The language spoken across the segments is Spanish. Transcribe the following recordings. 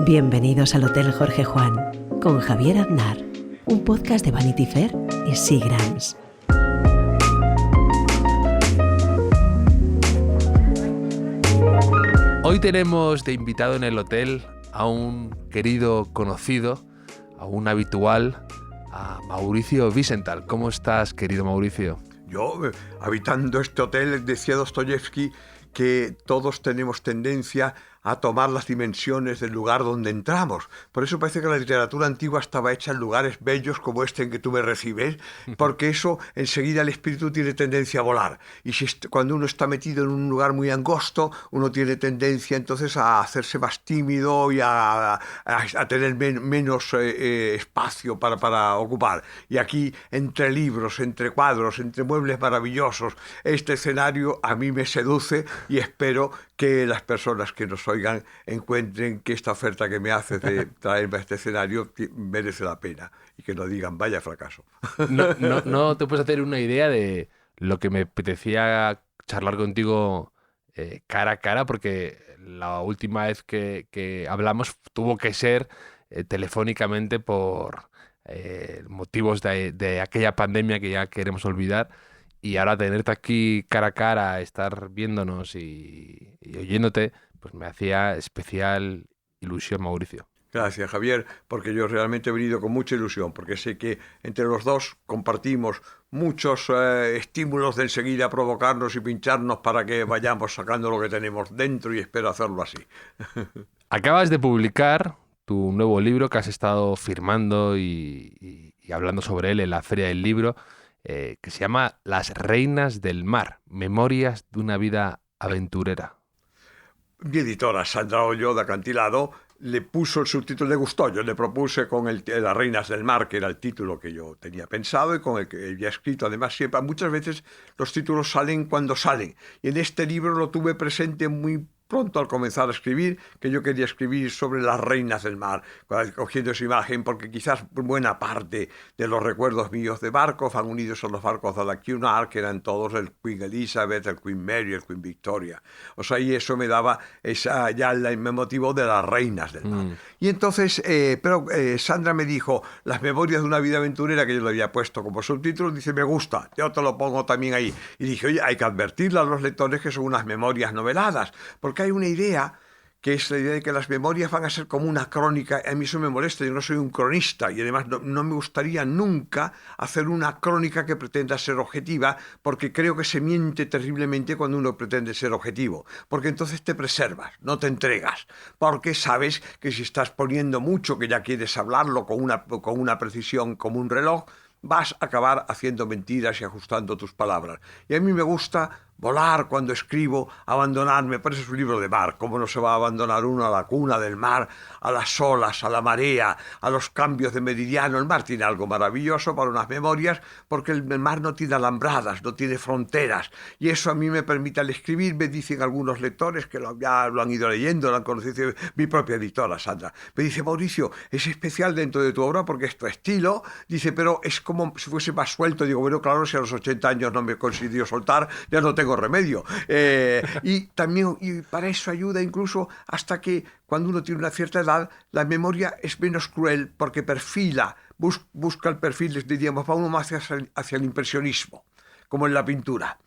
Bienvenidos al Hotel Jorge Juan con Javier Aznar, un podcast de Vanity Fair y Seagrams. Hoy tenemos de invitado en el hotel a un querido conocido, a un habitual, a Mauricio Wiesenthal. ¿Cómo estás, querido Mauricio? Yo, habitando este hotel, decía Dostoyevsky que todos tenemos tendencia a tomar las dimensiones del lugar donde entramos. Por eso parece que la literatura antigua estaba hecha en lugares bellos como este en que tú me recibes, porque eso enseguida el espíritu tiene tendencia a volar. Y cuando uno está metido en un lugar muy angosto, uno tiene tendencia entonces a hacerse más tímido y a tener menos espacio para ocupar. Y aquí, entre libros, entre cuadros, entre muebles maravillosos, este escenario a mí me seduce y espero que las personas que nos oigan encuentren que esta oferta que me haces de traerme a este escenario merece la pena y que no digan vaya fracaso. No te puedes hacer una idea de lo que me apetecía charlar contigo cara a cara, porque la última vez que hablamos tuvo que ser telefónicamente por motivos de aquella pandemia que ya queremos olvidar. Y ahora tenerte aquí cara a cara, estar viéndonos y oyéndote, pues me hacía especial ilusión, Mauricio. Gracias, Javier, porque yo realmente he venido con mucha ilusión, porque sé que entre los dos compartimos muchos estímulos de enseguida provocarnos y pincharnos para que vayamos sacando lo que tenemos dentro, y espero hacerlo así. Acabas de publicar tu nuevo libro que has estado firmando y hablando sobre él en la Feria del Libro, que se llama Las Reinas del Mar, Memorias de una vida aventurera. Mi editora, Sandra Ollo, de Acantilado, le puso el subtítulo, le gustó. Yo le propuse con Las Reinas del Mar, que era el título que yo tenía pensado y con el que había escrito. Además, siempre, muchas veces los títulos salen cuando salen. Y en este libro lo tuve presente muy pronto al comenzar a escribir, que yo quería escribir sobre las reinas del mar, cogiendo esa imagen, porque quizás buena parte de los recuerdos míos de barcos van unidos a los barcos de la Cunard, que eran todos el Queen Elizabeth, el Queen Mary, el Queen Victoria. O sea, y eso me daba me motivó de las reinas del mar. Y entonces, Sandra me dijo, las memorias de una vida aventurera, que yo le había puesto como subtítulo, dice, me gusta, yo te lo pongo también ahí. Y dije, oye, hay que advertirle a los lectores que son unas memorias noveladas, porque hay una idea, que es la idea de que las memorias van a ser como una crónica. A mí eso me molesta, yo no soy un cronista y además no me gustaría nunca hacer una crónica que pretenda ser objetiva, porque creo que se miente terriblemente cuando uno pretende ser objetivo, porque entonces te preservas, no te entregas, porque sabes que si estás poniendo mucho, que ya quieres hablarlo con una precisión como un reloj, vas a acabar haciendo mentiras y ajustando tus palabras. Y a mí me gusta volar cuando escribo, abandonarme. Por eso es un libro de mar. ¿Cómo no se va a abandonar uno a la cuna del mar, a las olas, a la marea, a los cambios de meridiano? El mar tiene algo maravilloso para unas memorias, porque el mar no tiene alambradas, no tiene fronteras. Y eso a mí me permite al escribir. Me dicen algunos lectores que ya lo han ido leyendo, lo han conocido. Mi propia editora, Sandra, me dice, Mauricio, es especial dentro de tu obra porque es tu estilo. Dice, pero es como si fuese más suelto. Digo, bueno, claro, si a los 80 años no me he conseguido soltar, ya no tengo remedio. Y también, y para eso ayuda incluso hasta que cuando uno tiene una cierta edad, la memoria es menos cruel, porque perfila, busca el perfil, diríamos, va uno más hacia el impresionismo, como en la pintura.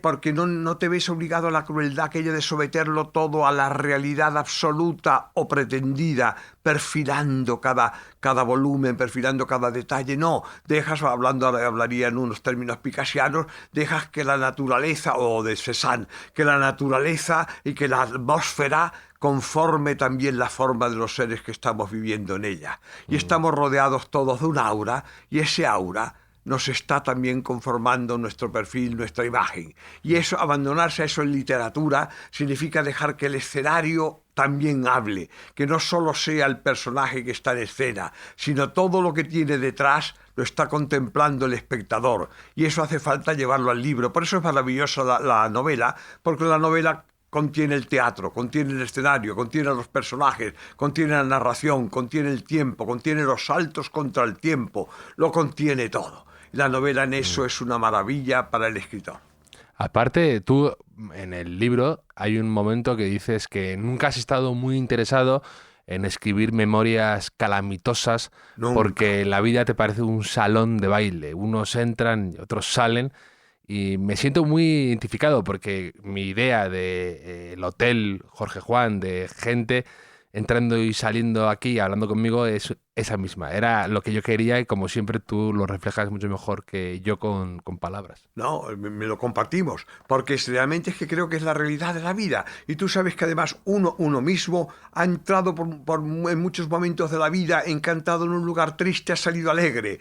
Porque no te ves obligado a la crueldad aquella de someterlo todo a la realidad absoluta o pretendida, perfilando cada volumen, perfilando cada detalle. No, hablaría en unos términos picasianos, dejas que la naturaleza, o de Cézanne, que la naturaleza y que la atmósfera conforme también la forma de los seres que estamos viviendo en ella. Y estamos rodeados todos de un aura, y ese aura nos está también conformando nuestro perfil, nuestra imagen. Y eso, abandonarse a eso en literatura, significa dejar que el escenario también hable, que no solo sea el personaje que está en escena, sino todo lo que tiene detrás lo está contemplando el espectador. Y eso hace falta llevarlo al libro. Por eso es maravillosa la novela, porque la novela contiene el teatro, contiene el escenario, contiene a los personajes, contiene la narración, contiene el tiempo, contiene los saltos contra el tiempo, lo contiene todo. La novela en eso es una maravilla para el escritor. Aparte, tú en el libro hay un momento que dices que nunca has estado muy interesado en escribir memorias calamitosas Nunca. porque la vida te parece un salón de baile. Unos entran y otros salen. Y me siento muy identificado porque mi idea de el hotel Jorge Juan, de gente entrando y saliendo aquí, hablando conmigo, es esa misma. Era lo que yo quería y como siempre tú lo reflejas mucho mejor que yo con palabras. No, me lo compartimos, porque realmente es que creo que es la realidad de la vida. Y tú sabes que además uno mismo ha entrado en muchos momentos de la vida encantado en un lugar triste, ha salido alegre.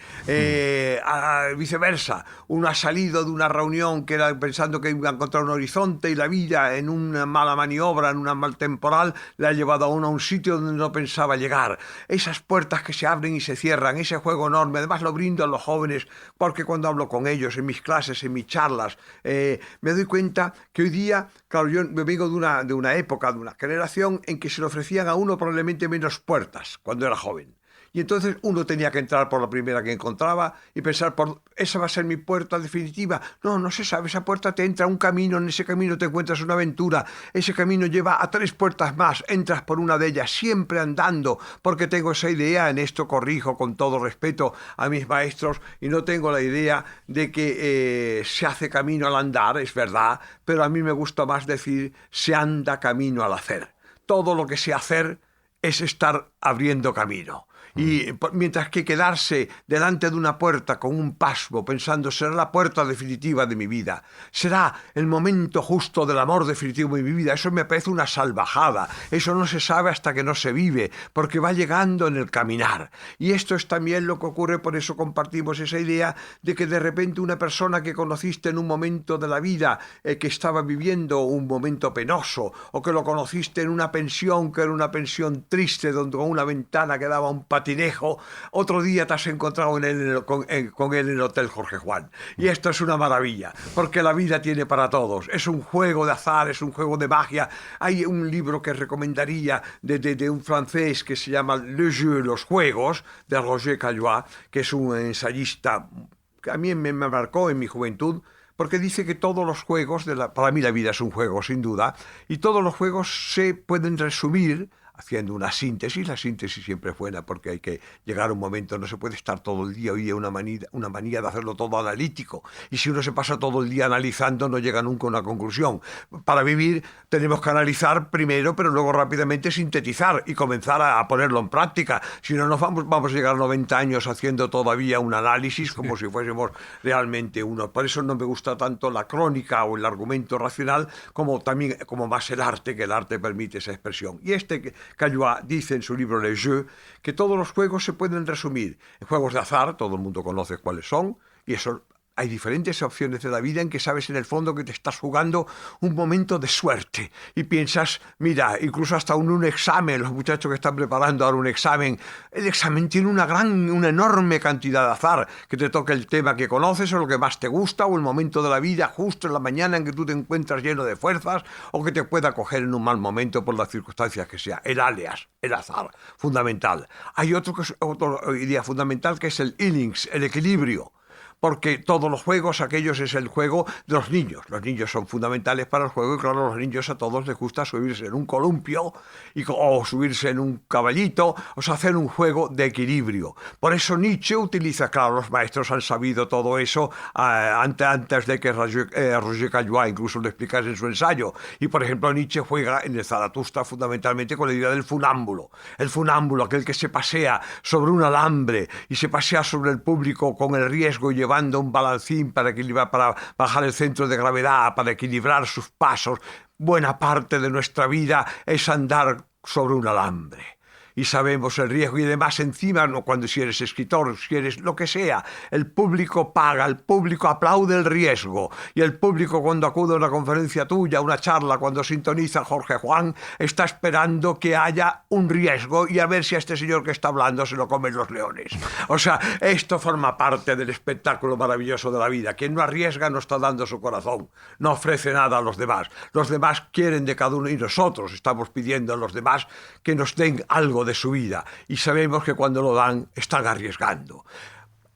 Viceversa, uno ha salido de una reunión que era pensando que iba a encontrar un horizonte y la vida en una mala maniobra, en un mal temporal, le ha llevado a uno a un sitio donde no pensaba llegar. Esas puertas que se abren y se cierran, ese juego enorme, además lo brindo a los jóvenes, porque cuando hablo con ellos, en mis clases, en mis charlas, me doy cuenta que hoy día, claro, yo vengo de una época, de una generación en que se le ofrecían a uno probablemente menos puertas cuando era joven. Y entonces uno tenía que entrar por la primera que encontraba y pensar, esa va a ser mi puerta definitiva. No, no se sabe, esa puerta te entra a un camino, en ese camino te encuentras una aventura, ese camino lleva a 3 puertas más, entras por una de ellas, siempre andando, porque tengo esa idea, en esto corrijo con todo respeto a mis maestros, y no tengo la idea de que se hace camino al andar, es verdad, pero a mí me gusta más decir, se anda camino al hacer. Todo lo que sé hacer es estar abriendo camino. Y mientras que quedarse delante de una puerta con un pasmo, pensando será la puerta definitiva de mi vida, será el momento justo del amor definitivo de mi vida, eso me parece una salvajada. Eso no se sabe hasta que no se vive, porque va llegando en el caminar. Y esto es también lo que ocurre, por eso compartimos esa idea de que de repente una persona que conociste en un momento de la vida que estaba viviendo un momento penoso, o que lo conociste en una pensión que era una pensión triste, donde con una ventana que daba un patinejo, otro día te has encontrado con él en el Hotel Jorge Juan. Y esto es una maravilla, porque la vida tiene para todos. Es un juego de azar, es un juego de magia. Hay un libro que recomendaría de un francés que se llama Le Jeu, los juegos, de Roger Caillois, que es un ensayista que a mí me marcó en mi juventud, porque dice que todos los juegos, para mí la vida es un juego sin duda, y todos los juegos se pueden resumir haciendo una síntesis. La síntesis siempre es buena porque hay que llegar a un momento, no se puede estar todo el día, hoy hay una manía de hacerlo todo analítico, y si uno se pasa todo el día analizando no llega nunca a una conclusión. Para vivir tenemos que analizar primero, pero luego rápidamente sintetizar y comenzar a ponerlo en práctica, si no vamos a llegar a 90 años haciendo todavía un análisis como si fuésemos realmente uno. Por eso no me gusta tanto la crónica o el argumento racional como más el arte, que el arte permite esa expresión. Y Caillois dice en su libro Le Jeu que todos los juegos se pueden resumir en juegos de azar, todo el mundo conoce cuáles son, y eso hay diferentes opciones de la vida en que sabes en el fondo que te estás jugando un momento de suerte y piensas, mira, incluso hasta un examen, los muchachos que están preparando ahora un examen, el examen tiene una enorme cantidad de azar, que te toque el tema que conoces o lo que más te gusta o el momento de la vida justo en la mañana en que tú te encuentras lleno de fuerzas o que te pueda coger en un mal momento por las circunstancias que sea. El alias, el azar, fundamental. Hay otra idea fundamental que es el innings, el equilibrio. Porque todos los juegos, aquellos es el juego de los niños. Los niños son fundamentales para el juego y claro, a los niños a todos les gusta subirse en un columpio o subirse en un caballito, o sea, hacer un juego de equilibrio. Por eso Nietzsche utiliza, claro, los maestros han sabido todo eso antes de que Roger Caillois incluso lo explicase en su ensayo. Y por ejemplo, Nietzsche juega en el Zaratustra fundamentalmente con la idea del funámbulo. El funámbulo, aquel que se pasea sobre un alambre y se pasea sobre el público con el riesgo y llevando un balancín para bajar el centro de gravedad, para equilibrar sus pasos. Buena parte de nuestra vida es andar sobre un alambre. Y sabemos el riesgo y además encima, si eres escritor, si eres lo que sea, el público paga, el público aplaude el riesgo y el público cuando acude a una conferencia tuya, a una charla, cuando sintoniza Jorge Juan, está esperando que haya un riesgo y a ver si a este señor que está hablando se lo comen los leones. O sea, esto forma parte del espectáculo maravilloso de la vida. Quien no arriesga no está dando su corazón, no ofrece nada a los demás. Los demás quieren de cada uno y nosotros estamos pidiendo a los demás que nos den algo de su vida y sabemos que cuando lo dan están arriesgando.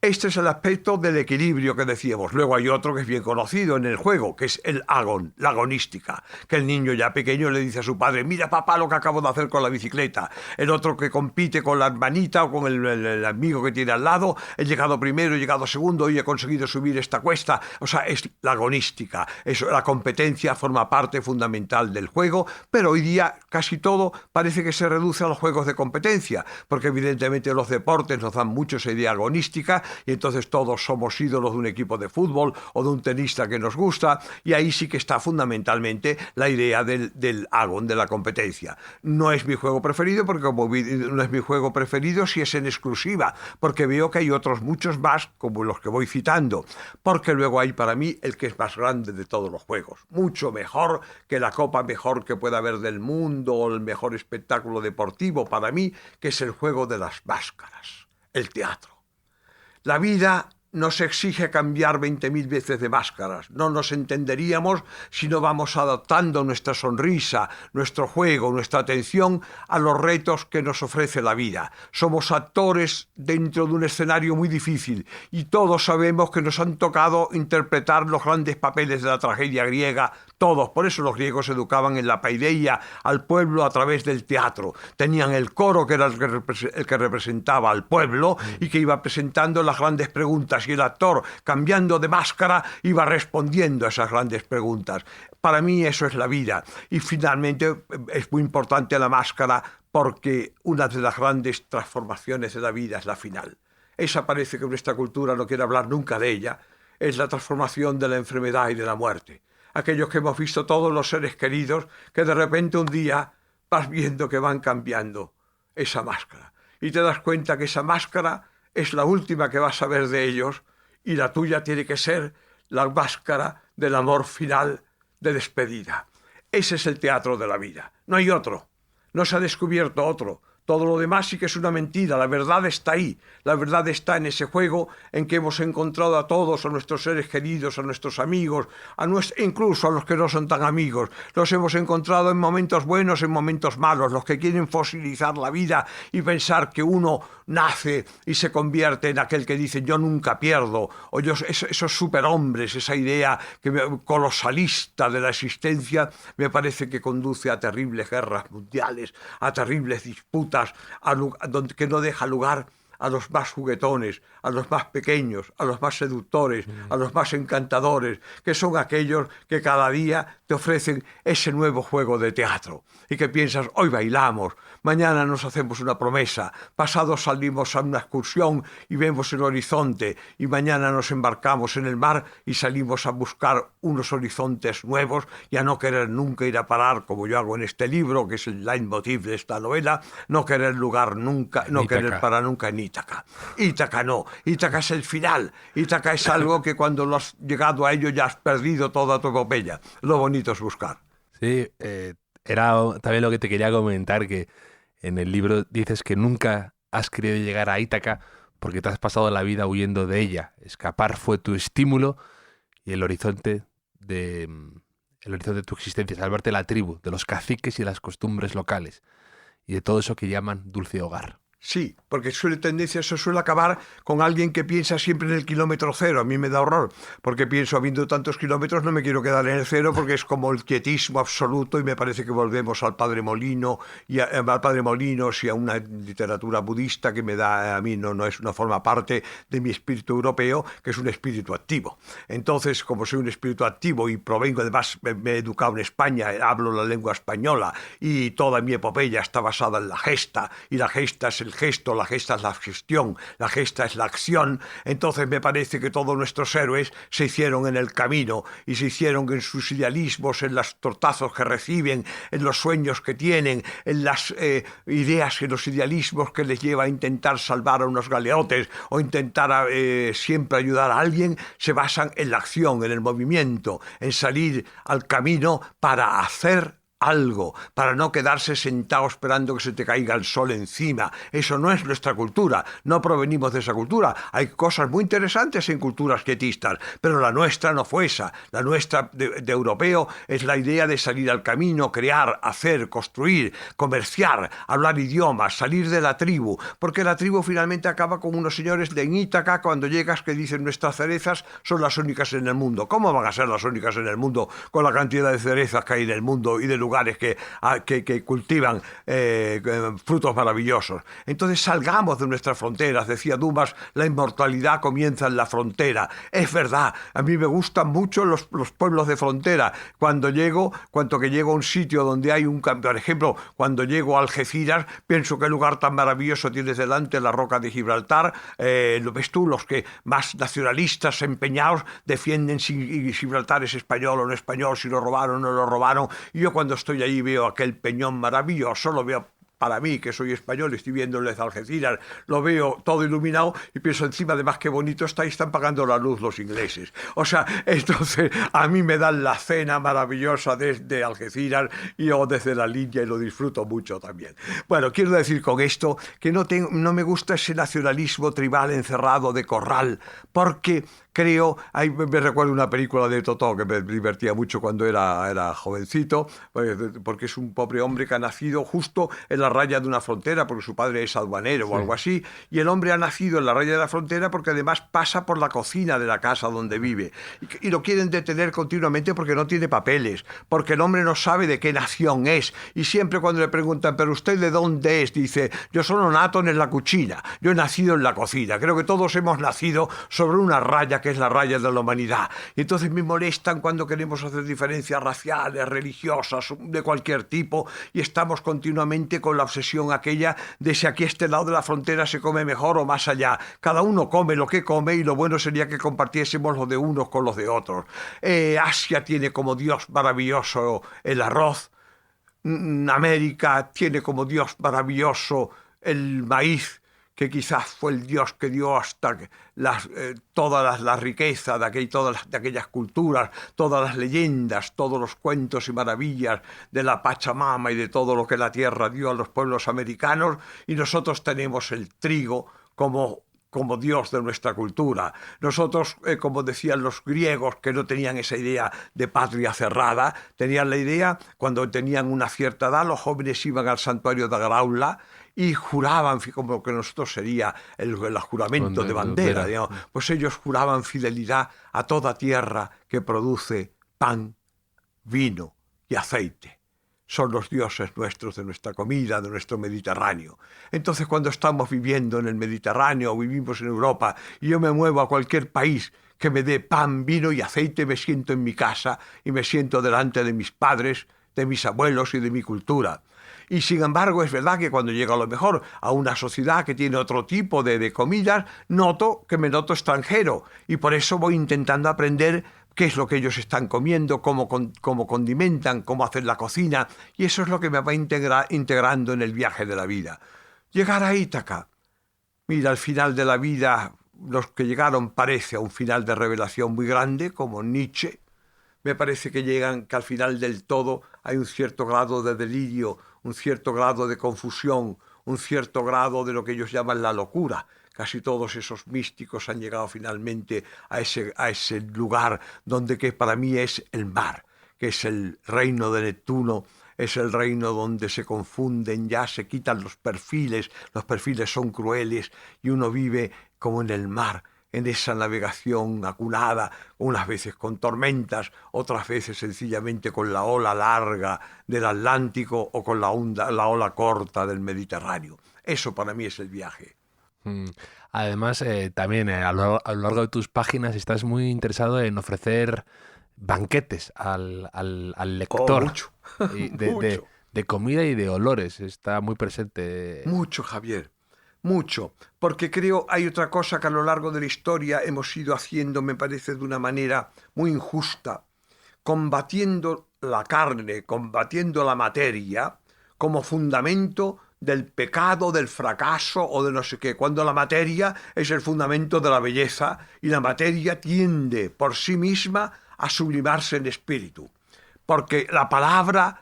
Este es el aspecto del equilibrio que decíamos. Luego hay otro que es bien conocido en el juego, que es el agón, la agonística, que el niño ya pequeño le dice a su padre: mira papá lo que acabo de hacer con la bicicleta. El otro que compite con la hermanita o con el amigo que tiene al lado: he llegado primero, he llegado segundo, hoy he conseguido subir esta cuesta. O sea, es la agonística. Eso, la competencia forma parte fundamental del juego, pero hoy día casi todo parece que se reduce a los juegos de competencia, porque evidentemente los deportes nos dan mucho esa idea agonística, y entonces todos somos ídolos de un equipo de fútbol o de un tenista que nos gusta, y ahí sí que está fundamentalmente la idea del agón, de la competencia. No es mi juego preferido, porque como no es mi juego preferido si es en exclusiva, porque veo que hay otros muchos más, como los que voy citando, porque luego hay para mí el que es más grande de todos los juegos, mucho mejor que la copa mejor que pueda haber del mundo o el mejor espectáculo deportivo para mí, que es el juego de las máscaras, el teatro. La vida nos exige cambiar 20.000 veces de máscaras. No nos entenderíamos si no vamos adaptando nuestra sonrisa, nuestro juego, nuestra atención a los retos que nos ofrece la vida. Somos actores dentro de un escenario muy difícil y todos sabemos que nos han tocado interpretar los grandes papeles de la tragedia griega, todos. Por eso los griegos educaban en la paideia al pueblo a través del teatro. Tenían el coro, que era el que representaba al pueblo y que iba presentando las grandes preguntas, y el actor, cambiando de máscara, iba respondiendo a esas grandes preguntas. Para mí eso es la vida. Y finalmente es muy importante la máscara, porque una de las grandes transformaciones de la vida es la final. Esa parece que nuestra cultura no quiere hablar nunca de ella. Es la transformación de la enfermedad y de la muerte. Aquellos que hemos visto todos los seres queridos, que de repente un día vas viendo que van cambiando esa máscara. Y te das cuenta que esa máscara es la última que vas a ver de ellos, y la tuya tiene que ser la máscara del amor final, de despedida. Ese es el teatro de la vida. No hay otro. No se ha descubierto otro. Todo lo demás sí que es una mentira. La verdad está ahí. La verdad está en ese juego en que hemos encontrado a todos, a nuestros seres queridos, a nuestros amigos, incluso a los que no son tan amigos. Los hemos encontrado en momentos buenos, en momentos malos. Los que quieren fosilizar la vida y pensar que uno nace y se convierte en aquel que dice yo nunca pierdo, o esos superhombres, esa idea colosalista de la existencia, me parece que conduce a terribles guerras mundiales, a terribles disputas, que no deja lugar a los más juguetones, a los más pequeños, a los más seductores, a los más encantadores, que son aquellos que cada día te ofrecen ese nuevo juego de teatro, y que piensas: hoy bailamos, mañana nos hacemos una promesa, pasado salimos a una excursión y vemos el horizonte, y mañana nos embarcamos en el mar y salimos a buscar unos horizontes nuevos y a no querer nunca ir a parar, como yo hago en este libro, que es el leitmotiv de esta novela, no querer lugar nunca, no querer parar nunca en Ítaca. Ítaca no, Ítaca es el final. Ítaca es algo que cuando lo has llegado a ello ya has perdido toda tu epopeya. Lo bonito es buscar. Sí, era también lo que te quería comentar, que en el libro dices que nunca has querido llegar a Ítaca porque te has pasado la vida huyendo de ella. Escapar fue tu estímulo y el horizonte de tu existencia, salvarte de la tribu, de los caciques y las costumbres locales y de todo eso que llaman dulce hogar. Sí, porque eso suele acabar con alguien que piensa siempre en el kilómetro cero. A mí me da horror, porque pienso, habiendo tantos kilómetros, no me quiero quedar en el cero, porque es como el quietismo absoluto, y me parece que volvemos al Padre Molino y a una literatura budista que me da a mí, no es una forma parte de mi espíritu europeo, que es un espíritu activo. Entonces, como soy un espíritu activo y provengo, además me he educado en España, hablo la lengua española, y toda mi epopeya está basada en la gesta, y la gesta es el gesto, la gesta es la gestión, la gesta es la acción. Entonces me parece que todos nuestros héroes se hicieron en el camino, y se hicieron en sus idealismos, en los tortazos que reciben, en los sueños que tienen, en las ideas, en los idealismos que les lleva a intentar salvar a unos galeotes o intentar siempre ayudar a alguien. Se basan en la acción, en el movimiento, en salir al camino para hacer algo, para no quedarse sentado esperando que se te caiga el sol encima. Eso no es nuestra cultura, no provenimos de esa cultura. Hay cosas muy interesantes en culturas quietistas, pero la nuestra no fue esa. La nuestra de europeo es la idea de salir al camino, crear, hacer, construir, comerciar, hablar idiomas, salir de la tribu, porque la tribu finalmente acaba con unos señores de Ítaca cuando llegas que dicen nuestras cerezas son las únicas en el mundo. ¿Cómo van a ser las únicas en el mundo con la cantidad de cerezas que hay en el mundo y de lugares que cultivan frutos maravillosos? Entonces salgamos de nuestras fronteras. Decía Dumas, la inmortalidad comienza en la frontera. Es verdad, a mí me gustan mucho los pueblos de frontera. Cuando llego a un sitio donde hay un cambio, por ejemplo, cuando llego a Algeciras, pienso qué lugar tan maravilloso tienes delante, la roca de Gibraltar. Lo ves tú, los que más nacionalistas empeñados defienden si Gibraltar es español o no español, si lo robaron o no lo robaron. Y yo cuando estoy allí veo aquel peñón maravilloso, lo veo. Para mí, que soy español, estoy viéndoles Algeciras, lo veo todo iluminado y pienso encima, además, qué bonito está y están pagando la luz los ingleses. O sea, entonces a mí me dan la cena maravillosa desde Algeciras y yo desde la línea y lo disfruto mucho también. Bueno, quiero decir con esto que no me gusta ese nacionalismo tribal encerrado de corral, porque creo, ahí me recuerdo una película de Totó que me divertía mucho cuando era jovencito, porque es un pobre hombre que ha nacido justo en la raya de una frontera, porque su padre es aduanero o algo así, y el hombre ha nacido en la raya de la frontera porque además pasa por la cocina de la casa donde vive, y lo quieren detener continuamente porque no tiene papeles, porque el hombre no sabe de qué nación es, y siempre cuando le preguntan, ¿pero usted de dónde es?, dice, yo sono nato en la cucina, yo he nacido en la cocina. Creo que todos hemos nacido sobre una raya que es la raya de la humanidad. Y entonces me molestan cuando queremos hacer diferencias raciales, religiosas, de cualquier tipo, y estamos continuamente con la obsesión aquella de si aquí a este lado de la frontera se come mejor o más allá. Cada uno come lo que come y lo bueno sería que compartiésemos lo de unos con los de otros. Asia tiene como Dios maravilloso el arroz. América tiene como Dios maravilloso el maíz, que quizás fue el Dios que dio hasta toda la riqueza de aquellas culturas, todas las leyendas, todos los cuentos y maravillas de la Pachamama y de todo lo que la tierra dio a los pueblos americanos, y nosotros tenemos el trigo como Dios de nuestra cultura. Nosotros, como decían los griegos, que no tenían esa idea de patria cerrada, tenían la idea, cuando tenían una cierta edad, los jóvenes iban al santuario de Graula y juraban, como que nosotros sería el juramento de bandera, digamos, pues ellos juraban fidelidad a toda tierra que produce pan, vino y aceite. Son los dioses nuestros de nuestra comida, de nuestro Mediterráneo. Entonces, cuando estamos viviendo en el Mediterráneo o vivimos en Europa y yo me muevo a cualquier país que me dé pan, vino y aceite, me siento en mi casa y me siento delante de mis padres, de mis abuelos y de mi cultura. Y sin embargo, es verdad que cuando llego a lo mejor a una sociedad que tiene otro tipo de comidas, noto extranjero, y por eso voy intentando aprender qué es lo que ellos están comiendo, cómo condimentan, cómo hacen la cocina, y eso es lo que me va integrando en el viaje de la vida. Llegar a Ítaca. Mira, al final de la vida, los que llegaron parece a un final de revelación muy grande, como Nietzsche. Me parece que al final del todo hay un cierto grado de delirio, un cierto grado de confusión, un cierto grado de lo que ellos llaman la locura. Casi todos esos místicos han llegado finalmente a ese lugar donde que para mí es el mar, que es el reino de Neptuno, es el reino donde se confunden, ya se quitan los perfiles son crueles y uno vive como en el mar, en esa navegación acunada, unas veces con tormentas, otras veces sencillamente con la ola larga del Atlántico o con la ola corta del Mediterráneo. Eso para mí es el viaje. Además, también a lo largo de tus páginas estás muy interesado en ofrecer banquetes al lector. Mucho. De comida y de olores. Está muy presente. Mucho, Javier. Mucho, porque creo hay otra cosa que a lo largo de la historia hemos ido haciendo, me parece, de una manera muy injusta, combatiendo la carne, combatiendo la materia como fundamento del pecado, del fracaso o de no sé qué, cuando la materia es el fundamento de la belleza y la materia tiende por sí misma a sublimarse en espíritu, porque la palabra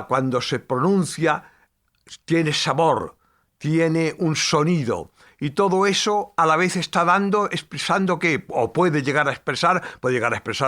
cuando se pronuncia tiene sabor, tiene un sonido. Y todo eso a la vez está expresando que, o puede llegar a expresar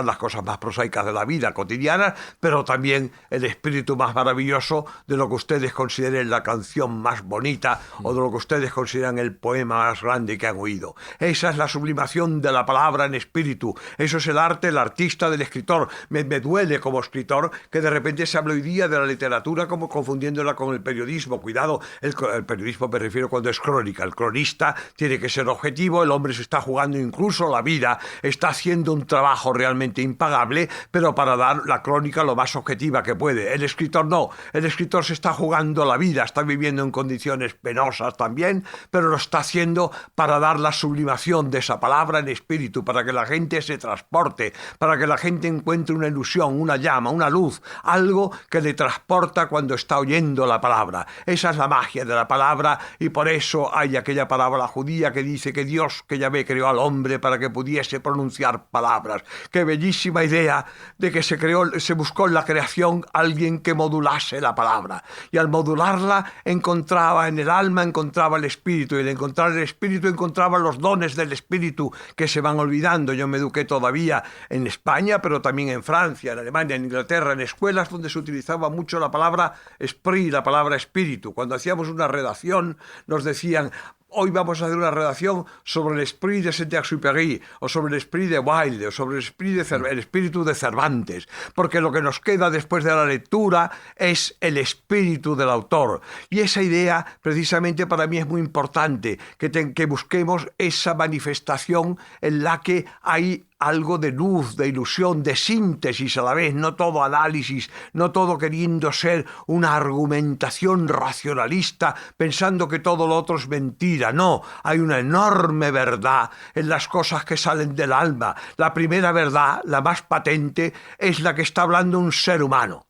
las cosas más prosaicas de la vida cotidiana, pero también el espíritu más maravilloso de lo que ustedes consideren la canción más bonita o de lo que ustedes consideran el poema más grande que han oído. Esa es la sublimación de la palabra en espíritu. Eso es el arte, el artista, del escritor. Me duele como escritor que de repente se hable hoy día de la literatura como confundiéndola con el periodismo. Cuidado, el periodismo me refiero cuando es crónica. El cronista tiene que ser objetivo, el hombre se está jugando incluso la vida, está haciendo un trabajo realmente impagable, pero para dar la crónica lo más objetiva que puede. El escritor no, el escritor se está jugando la vida, está viviendo en condiciones penosas también, pero lo está haciendo para dar la sublimación de esa palabra en espíritu, para que la gente se transporte, para que la gente encuentre una ilusión, una llama, una luz, algo que le transporta cuando está oyendo la palabra. Esa es la magia de la palabra y por eso hay aquella palabra judía que dice que Dios, que Yahvé creó al hombre para que pudiese pronunciar palabras. Qué bellísima idea de que se buscó en la creación alguien que modulase la palabra. Y al modularla encontraba en el alma, encontraba el espíritu. Y al encontrar el espíritu encontraba los dones del espíritu que se van olvidando. Yo me eduqué todavía en España, pero también en Francia, en Alemania, en Inglaterra, en escuelas donde se utilizaba mucho la palabra esprit, la palabra espíritu. Cuando hacíamos una redacción nos decían: hoy vamos a hacer una redacción sobre el esprit de Saint-Exupéry, o sobre el esprit de Wilde, o sobre el espíritu de Cervantes, porque lo que nos queda después de la lectura es el espíritu del autor. Y esa idea, precisamente, para mí es muy importante, que busquemos esa manifestación en la que hay algo de luz, de ilusión, de síntesis a la vez, no todo análisis, no todo queriendo ser una argumentación racionalista, pensando que todo lo otro es mentira. No, hay una enorme verdad en las cosas que salen del alma. La primera verdad, la más patente, es la que está hablando un ser humano.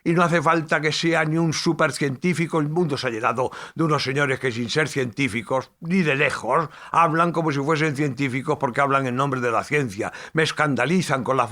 Y no hace falta que sea ni un supercientífico. El mundo se ha llenado de unos señores que, sin ser científicos, ni de lejos, hablan como si fuesen científicos porque hablan en nombre de la ciencia. Me escandalizan con las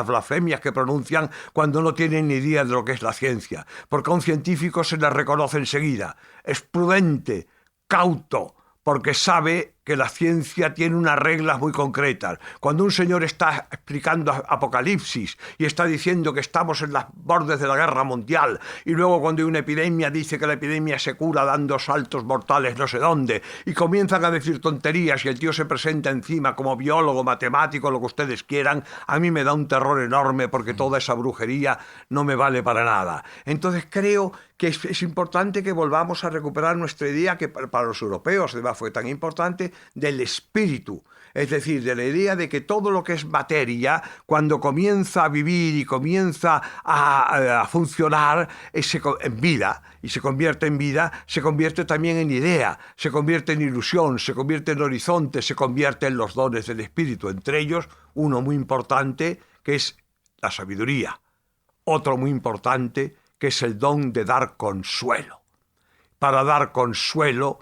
blasfemias que pronuncian cuando no tienen ni idea de lo que es la ciencia. Porque a un científico se le reconoce enseguida. Es prudente, cauto, porque sabe que la ciencia tiene unas reglas muy concretas. Cuando un señor está explicando Apocalipsis y está diciendo que estamos en los bordes de la guerra mundial, y luego cuando hay una epidemia dice que la epidemia se cura dando saltos mortales no sé dónde, y comienzan a decir tonterías y el tío se presenta encima como biólogo, matemático, lo que ustedes quieran, a mí me da un terror enorme porque toda esa brujería no me vale para nada. Entonces creo que es importante que volvamos a recuperar nuestra idea, que para los europeos además fue tan importante, del espíritu, es decir, de la idea de que todo lo que es materia, cuando comienza a vivir y comienza a funcionar en vida, y se convierte en vida, se convierte también en idea, se convierte en ilusión, se convierte en horizonte, se convierte en los dones del espíritu, entre ellos uno muy importante que es la sabiduría, otro muy importante que es el don de dar consuelo. Para dar consuelo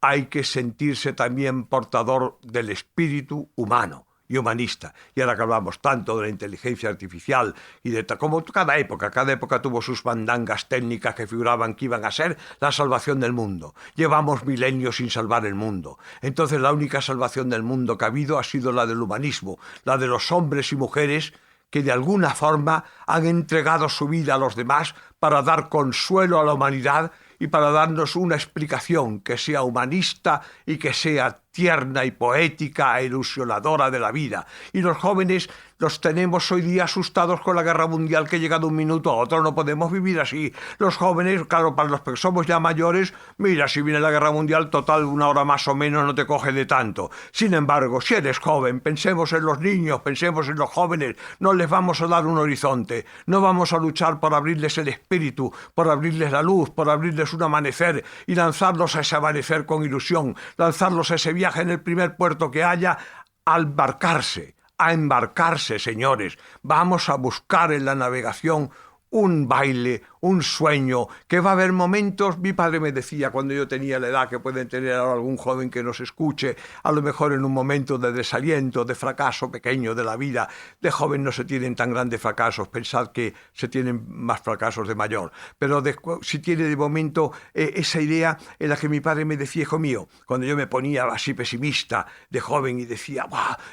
hay que sentirse también portador del espíritu humano y humanista. Y ahora que hablamos tanto de la inteligencia artificial y de como cada época tuvo sus mandangas técnicas que figuraban que iban a ser la salvación del mundo. Llevamos milenios sin salvar el mundo. Entonces la única salvación del mundo que ha habido ha sido la del humanismo, la de los hombres y mujeres que de alguna forma han entregado su vida a los demás para dar consuelo a la humanidad y para darnos una explicación que sea humanista y que sea tierna y poética e ilusionadora de la vida. Y los jóvenes los tenemos hoy día asustados con la guerra mundial que llega de un minuto a otro. No podemos vivir así. Los jóvenes, claro, para los que somos ya mayores, mira, si viene la guerra mundial, total, 1 hora más o menos no te coge de tanto. Sin embargo, si eres joven, pensemos en los niños, pensemos en los jóvenes, no les vamos a dar un horizonte, no vamos a luchar por abrirles el espíritu, por abrirles la luz, por abrirles un amanecer y lanzarlos a ese amanecer con ilusión, lanzarlos a ese viaje en el primer puerto que haya, a embarcarse, señores. Vamos a buscar en la navegación un baile, un sueño, que va a haber momentos, mi padre me decía cuando yo tenía la edad que pueden tener ahora algún joven que nos escuche, a lo mejor en un momento de desaliento, de fracaso pequeño de la vida, de joven no se tienen tan grandes fracasos, pensad que se tienen más fracasos de mayor, pero si tiene de momento esa idea en la que mi padre me decía, hijo mío, cuando yo me ponía así pesimista de joven y decía,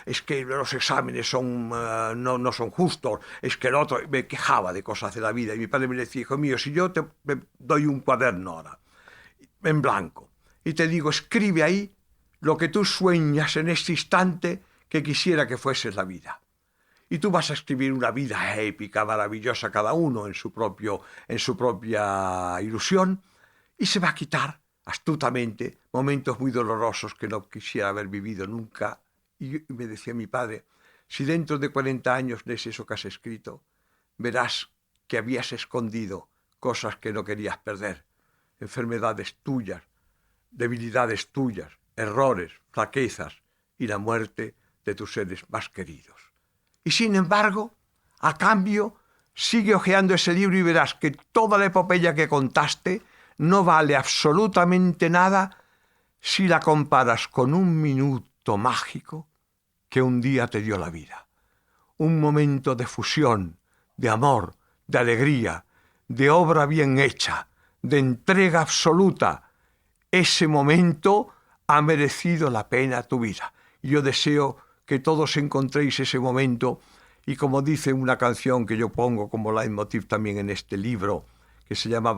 es que los exámenes son, no son justos, es que el otro, me quejaba de cosas de la vida, y mi padre me decía, hijo mío, si yo te doy un cuaderno ahora, en blanco, y te digo, escribe ahí lo que tú sueñas en este instante que quisiera que fuese la vida. Y tú vas a escribir una vida épica, maravillosa, cada uno en su propia ilusión, y se va a quitar astutamente momentos muy dolorosos que no quisiera haber vivido nunca. Y me decía mi padre, si dentro de 40 años lees eso que has escrito, verás que habías escondido cosas que no querías perder, enfermedades tuyas, debilidades tuyas, errores, flaquezas y la muerte de tus seres más queridos. Y sin embargo, a cambio, sigue hojeando ese libro y verás que toda la epopeya que contaste no vale absolutamente nada si la comparas con un minuto mágico que un día te dio la vida. Un momento de fusión, de amor, de alegría, de obra bien hecha, de entrega absoluta. Ese momento ha merecido la pena tu vida. Yo deseo que todos encontréis ese momento y, como dice una canción que yo pongo como leitmotiv también en este libro, que se llama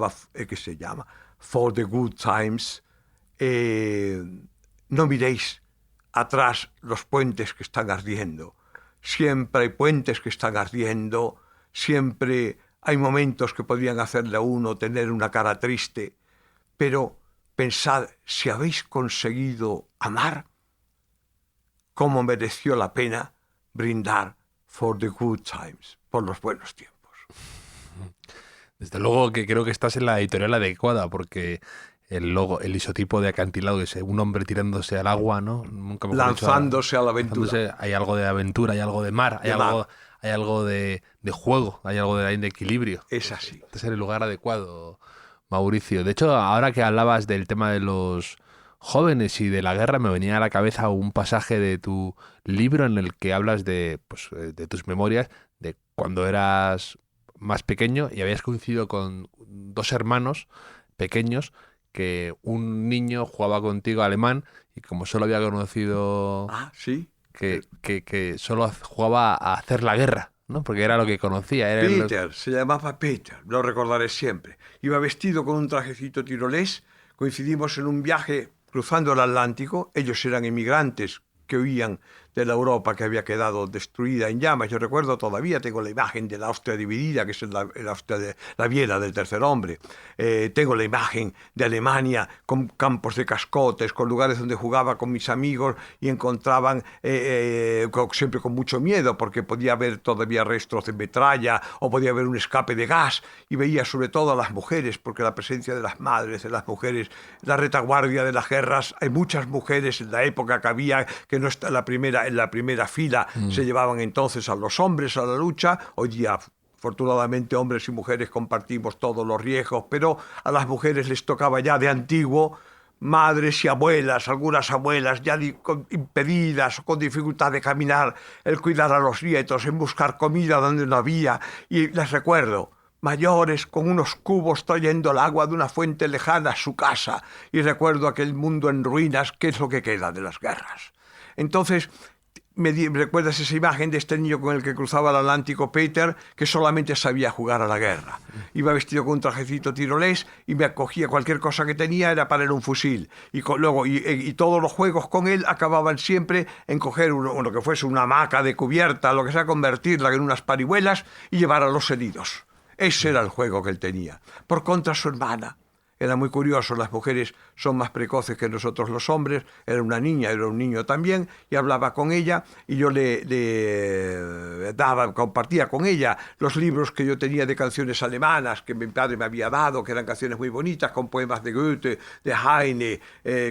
For the Good Times, no miréis atrás los puentes que están ardiendo. Siempre hay puentes que están ardiendo, siempre hay momentos que podrían hacerle a uno tener una cara triste, pero pensad, si habéis conseguido amar, cómo mereció la pena brindar for the good times, por los buenos tiempos. Desde luego que creo que estás en la editorial adecuada, porque el logo, el isotipo de acantilado, es un hombre tirándose al agua, ¿no? Nunca Lanzándose a la aventura. Hay algo de aventura, hay algo de mar, hay algo de juego, hay algo de equilibrio. Es así. Este es el lugar adecuado, Mauricio. De hecho, ahora que hablabas del tema de los jóvenes y de la guerra, me venía a la cabeza un pasaje de tu libro en el que hablas de tus memorias, de cuando eras más pequeño y habías coincidido con dos hermanos pequeños, que un niño jugaba contigo alemán y como solo había conocido ¿sí? que solo jugaba a hacer la guerra, ¿no? Porque era lo que conocía. Era Peter, se llamaba Peter, lo recordaré siempre. Iba vestido con un trajecito tirolés, coincidimos en un viaje cruzando el Atlántico, ellos eran inmigrantes que huían de la Europa que había quedado destruida en llamas. Yo recuerdo todavía, tengo la imagen de la Austria dividida, que es el Austria de la Viena del Tercer Hombre. Tengo la imagen de Alemania con campos de cascotes, con lugares donde jugaba con mis amigos y encontraban siempre con mucho miedo, porque podía haber todavía restos de metralla o podía haber un escape de gas, y veía sobre todo a las mujeres, porque la presencia de las madres, de las mujeres, la retaguardia de las guerras, hay muchas mujeres en la época que había, que no está en la primera fila, se llevaban entonces a los hombres a la lucha. Hoy día, afortunadamente, hombres y mujeres compartimos todos los riesgos, pero a las mujeres les tocaba ya de antiguo, madres y abuelas, algunas abuelas ya impedidas o con dificultad de caminar, el cuidar a los nietos, en buscar comida donde no había. Y les recuerdo, mayores con unos cubos trayendo el agua de una fuente lejana a su casa, y recuerdo aquel mundo en ruinas, que es lo que queda de las guerras. Entonces, recuerdas esa imagen de este niño con el que cruzaba el Atlántico, Peter, que solamente sabía jugar a la guerra. Iba vestido con un trajecito tirolés y me acogía cualquier cosa que tenía, era para él un fusil. Y todos los juegos con él acababan siempre en coger lo que fuese una hamaca de cubierta, lo que sea, convertirla en unas parihuelas y llevar a los heridos. Ese era el juego que él tenía. Por contra, su hermana Era muy curioso, las mujeres son más precoces que nosotros los hombres, era una niña, era un niño también, y hablaba con ella, y yo le compartía con ella los libros que yo tenía de canciones alemanas, que mi padre me había dado, que eran canciones muy bonitas, con poemas de Goethe, de Heine,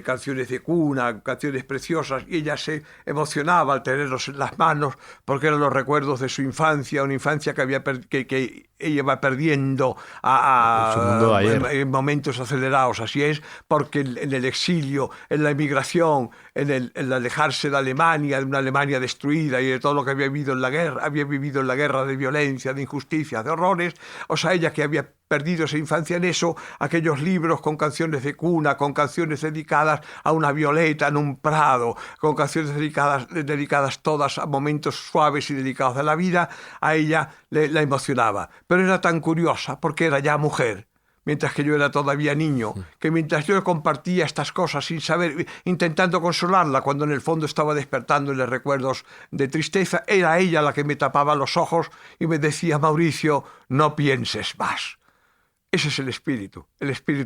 canciones de cuna, canciones preciosas, y ella se emocionaba al tenerlos en las manos, porque eran los recuerdos de su infancia, una infancia que ella va perdiendo Su mundo de ayer. en momentos acelerados. Así es, porque en el exilio, en la emigración, en el alejarse de Alemania, de una Alemania destruida y de todo lo que había vivido en la guerra de violencia, de injusticia, de horrores, o sea, ella que había perdido esa infancia en eso, aquellos libros con canciones de cuna, con canciones dedicadas a una violeta en un prado, con canciones dedicadas todas a momentos suaves y delicados de la vida, a ella la emocionaba. Pero era tan curiosa porque era ya mujer, mientras que yo era todavía niño, que mientras yo compartía estas cosas sin saber, intentando consolarla, cuando en el fondo estaba despertándole recuerdos de tristeza, era ella la que me tapaba los ojos y me decía: Mauricio, no pienses más. Ese es el espíritu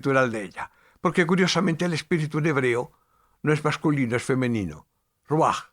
era el de ella. Porque curiosamente el espíritu en hebreo no es masculino, es femenino. Ruach.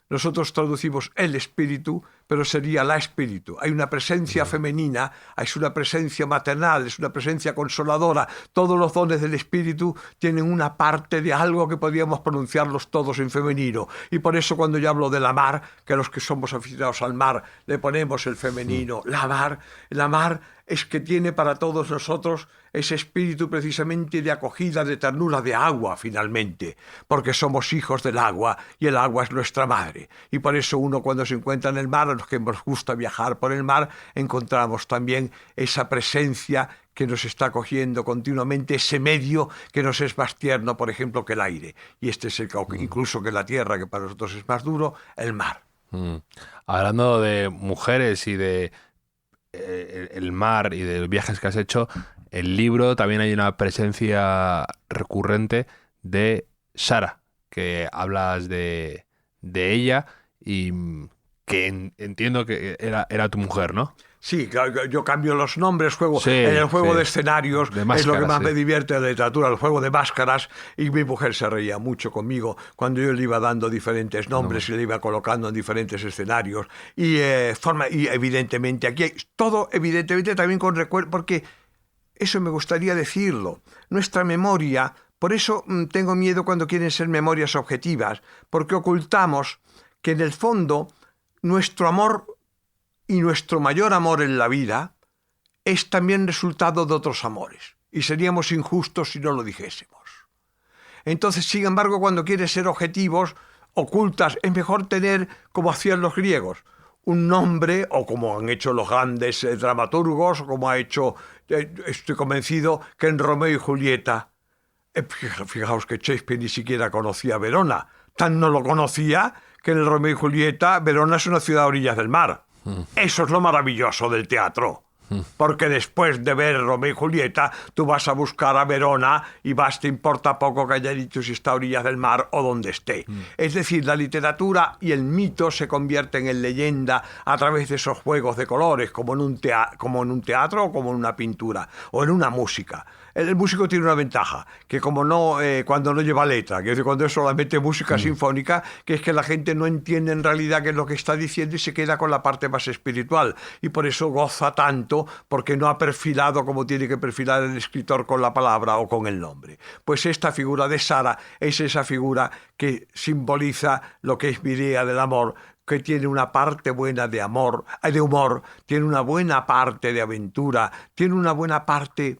Nosotros traducimos el espíritu, pero sería la espíritu. Hay una presencia femenina, es una presencia maternal, es una presencia consoladora. Todos los dones del espíritu tienen una parte de algo que podríamos pronunciarlos todos en femenino. Y por eso cuando yo hablo de la mar, que los que somos aficionados al mar le ponemos el femenino, la mar es que tiene para todos nosotros ese espíritu precisamente de acogida, de ternura, de agua finalmente, porque somos hijos del agua y el agua es nuestra madre. Y por eso uno cuando se encuentra en el mar, a los que nos gusta viajar por el mar, encontramos también esa presencia que nos está acogiendo continuamente, ese medio que nos es más tierno, por ejemplo, que el aire. Y este es incluso que la tierra, que para nosotros es más duro, el mar. Hablando de mujeres y de el mar y de los viajes que has hecho, el libro también hay una presencia recurrente de Sara, que hablas de ella y que entiendo que era tu mujer, ¿no? Sí, yo cambio los nombres, juego Sí, en el juego sí. de escenarios, De máscaras, es lo que más sí. me divierte de la literatura, el juego de máscaras, y mi mujer se reía mucho conmigo cuando yo le iba dando diferentes nombres y le iba colocando en diferentes escenarios, y evidentemente aquí hay todo, evidentemente también con recuerdo, porque eso me gustaría decirlo, nuestra memoria, por eso tengo miedo cuando quieren ser memorias objetivas, porque ocultamos que en el fondo nuestro amor y nuestro mayor amor en la vida es también resultado de otros amores. Y seríamos injustos si no lo dijésemos. Entonces, sin embargo, cuando quieres ser objetivos, ocultas. Es mejor tener, como hacían los griegos, un nombre, o como han hecho los grandes dramaturgos, o como ha hecho, estoy convencido, que en Romeo y Julieta, fijaos que Shakespeare ni siquiera conocía Verona. Tan no lo conocía que en el Romeo y Julieta, Verona es una ciudad a orillas del mar. Eso es lo maravilloso del teatro. Porque después de ver Romeo y Julieta, tú vas a buscar a Verona y te importa poco que haya dicho si está a orillas del mar o donde esté. Es decir, la literatura y el mito se convierten en leyenda a través de esos juegos de colores, como en un teatro o como en una pintura o en una música. El músico tiene una ventaja, que cuando no lleva letra, que es cuando es solamente música sinfónica, que es que la gente no entiende en realidad qué es lo que está diciendo y se queda con la parte más espiritual. Y por eso goza tanto, porque no ha perfilado como tiene que perfilar el escritor con la palabra o con el nombre. Pues esta figura de Sara es esa figura que simboliza lo que es mi idea del amor, que tiene una parte buena de amor, de humor, tiene una buena parte de aventura, tiene una buena parte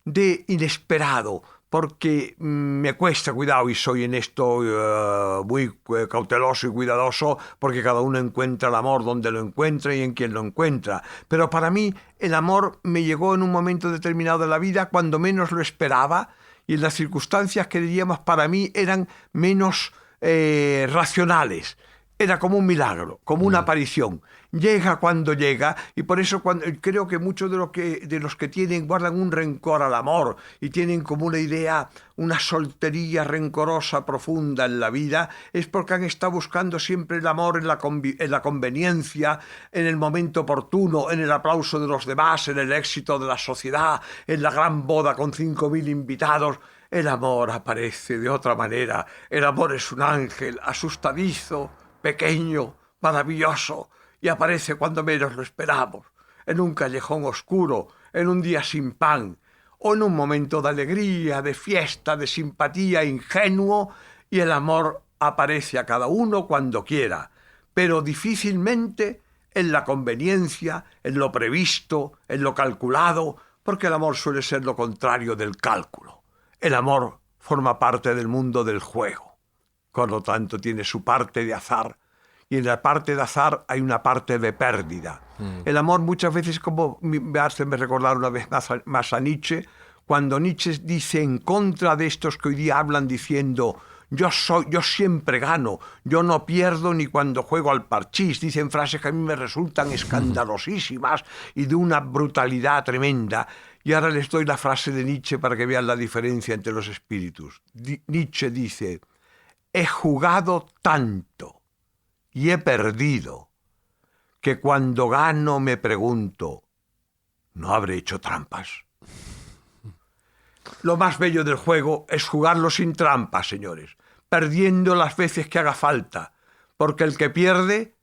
de inesperado, porque me cuesta, cuidado, y soy en esto muy cauteloso y cuidadoso, porque cada uno encuentra el amor donde lo encuentra y en quien lo encuentra. Pero para mí el amor me llegó en un momento determinado de la vida cuando menos lo esperaba y en las circunstancias que diríamos para mí eran menos racionales. era como un milagro, como una aparición. Llega cuando llega, y por eso creo que muchos de los que guardan un rencor al amor y tienen como una idea, una soltería rencorosa profunda en la vida, es porque han estado buscando siempre el amor en la conveniencia, en el momento oportuno, en el aplauso de los demás, en el éxito de la sociedad, en la gran boda con 5.000 invitados. El amor aparece de otra manera. El amor es un ángel asustadizo, pequeño, maravilloso, y aparece cuando menos lo esperamos, en un callejón oscuro, en un día sin pan, o en un momento de alegría, de fiesta, de simpatía ingenuo, y el amor aparece a cada uno cuando quiera, pero difícilmente en la conveniencia, en lo previsto, en lo calculado, porque el amor suele ser lo contrario del cálculo. El amor forma parte del mundo del juego. Por lo tanto, tiene su parte de azar, y en la parte de azar hay una parte de pérdida. El amor muchas veces, como me hace recordar una vez más a Nietzsche, cuando Nietzsche dice en contra de estos que hoy día hablan diciendo yo siempre gano, yo no pierdo ni cuando juego al parchís, dicen frases que a mí me resultan escandalosísimas y de una brutalidad tremenda. Y ahora les doy la frase de Nietzsche para que vean la diferencia entre los espíritus. Nietzsche dice: he jugado tanto y he perdido que cuando gano me pregunto, ¿no habré hecho trampas? Lo más bello del juego es jugarlo sin trampas, señores, perdiendo las veces que haga falta, porque el que pierde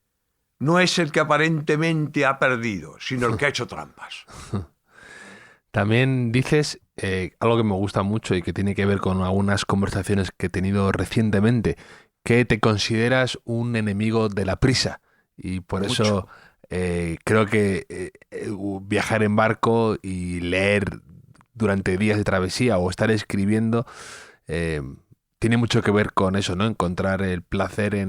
no es el que aparentemente ha perdido, sino el que ha hecho trampas. También dices algo que me gusta mucho y que tiene que ver con algunas conversaciones que he tenido recientemente, que te consideras un enemigo de la prisa. Y por Mucho. eso creo que viajar en barco y leer durante días de travesía o estar escribiendo tiene mucho que ver con eso, ¿no? Encontrar el placer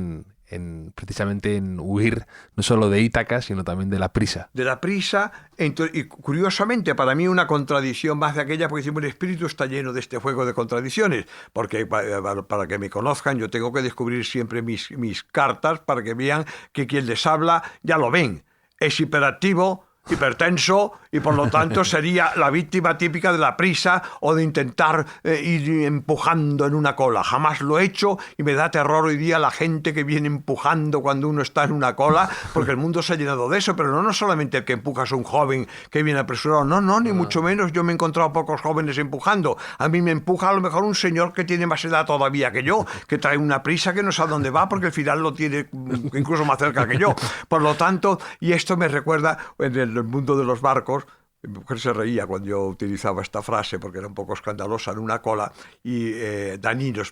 precisamente en huir no solo de Ítaca, sino también de la prisa. De la prisa, y curiosamente para mí una contradicción más de aquella, porque decimos, el espíritu está lleno de este juego de contradicciones, porque para que me conozcan yo tengo que descubrir siempre mis cartas para que vean que quien les habla ya lo ven, es hiperactivo, hipertenso, y por lo tanto sería la víctima típica de la prisa o de intentar ir empujando en una cola. Jamás lo he hecho y me da terror hoy día la gente que viene empujando cuando uno está en una cola, porque el mundo se ha llenado de eso, pero no solamente el que empuja es un joven que viene apresurado, no, ni mucho menos. Yo me he encontrado pocos jóvenes empujando. A mí me empuja a lo mejor un señor que tiene más edad todavía que yo, que trae una prisa que no sabe dónde va, porque el final lo tiene incluso más cerca que yo. Por lo tanto, y esto me recuerda en el mundo de los barcos. Mi mujer se reía cuando yo utilizaba esta frase porque era un poco escandalosa, en una cola, y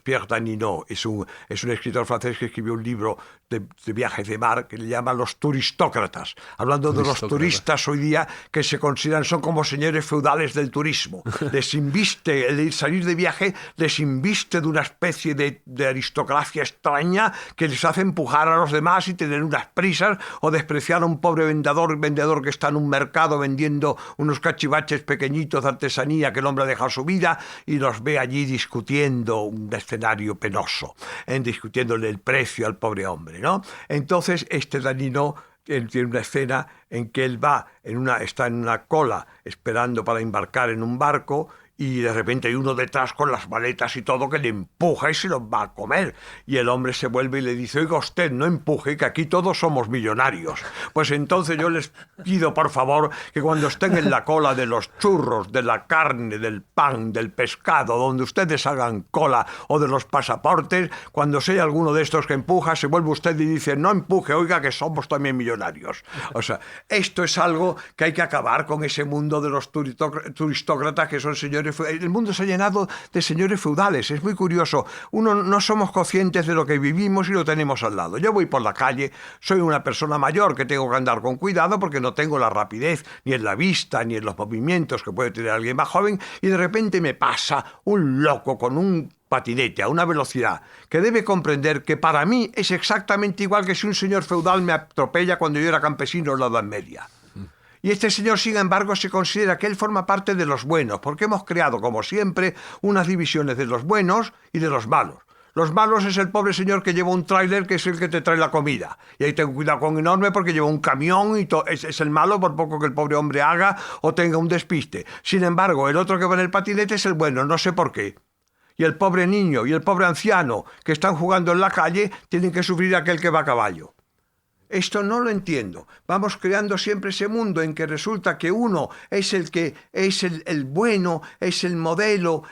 Pierre Danino es un escritor francés que escribió un libro de viajes de mar que le llama Los turistócratas, hablando de los turistas hoy día que se consideran, son como señores feudales del turismo. Les inviste, el salir de viaje les inviste de una especie de aristocracia extraña que les hace empujar a los demás y tener unas prisas, o despreciar a un pobre vendedor que está en un mercado vendiendo unos cachivaches pequeñitos de artesanía que el hombre ha dejado su vida y los ve allí discutiendo un escenario penoso, discutiéndole el precio al pobre hombre, ¿no? Entonces Danino tiene una escena en que él está en una cola esperando para embarcar en un barco, y de repente hay uno detrás con las maletas y todo que le empuja y se los va a comer. Y el hombre se vuelve y le dice: oiga usted, no empuje, que aquí todos somos millonarios. Pues entonces yo les pido, por favor, que cuando estén en la cola de los churros, de la carne, del pan, del pescado, donde ustedes hagan cola, o de los pasaportes, cuando sea alguno de estos que empuja, se vuelve usted y dice: no empuje, oiga, que somos también millonarios. O sea, esto es algo que hay que acabar con, ese mundo de los turistócratas que son señores. El mundo se ha llenado de señores feudales. Es muy curioso. No somos conscientes de lo que vivimos y lo tenemos al lado. Yo voy por la calle, soy una persona mayor que tengo que andar con cuidado porque no tengo la rapidez ni en la vista ni en los movimientos que puede tener alguien más joven, y de repente me pasa un loco con un patinete a una velocidad que debe comprender que para mí es exactamente igual que si un señor feudal me atropella cuando yo era campesino en la Edad Media. Y este señor, sin embargo, se considera que él forma parte de los buenos, porque hemos creado, como siempre, unas divisiones de los buenos y de los malos. Los malos es el pobre señor que lleva un tráiler, que es el que te trae la comida. Y ahí ten cuidado con enorme porque lleva un camión y es el malo por poco que el pobre hombre haga o tenga un despiste. Sin embargo, el otro que va en el patinete es el bueno, no sé por qué. Y el pobre niño y el pobre anciano que están jugando en la calle tienen que sufrir aquel que va a caballo. Esto no lo entiendo. Vamos creando siempre ese mundo en que resulta que uno es el que es el bueno, es el modelo,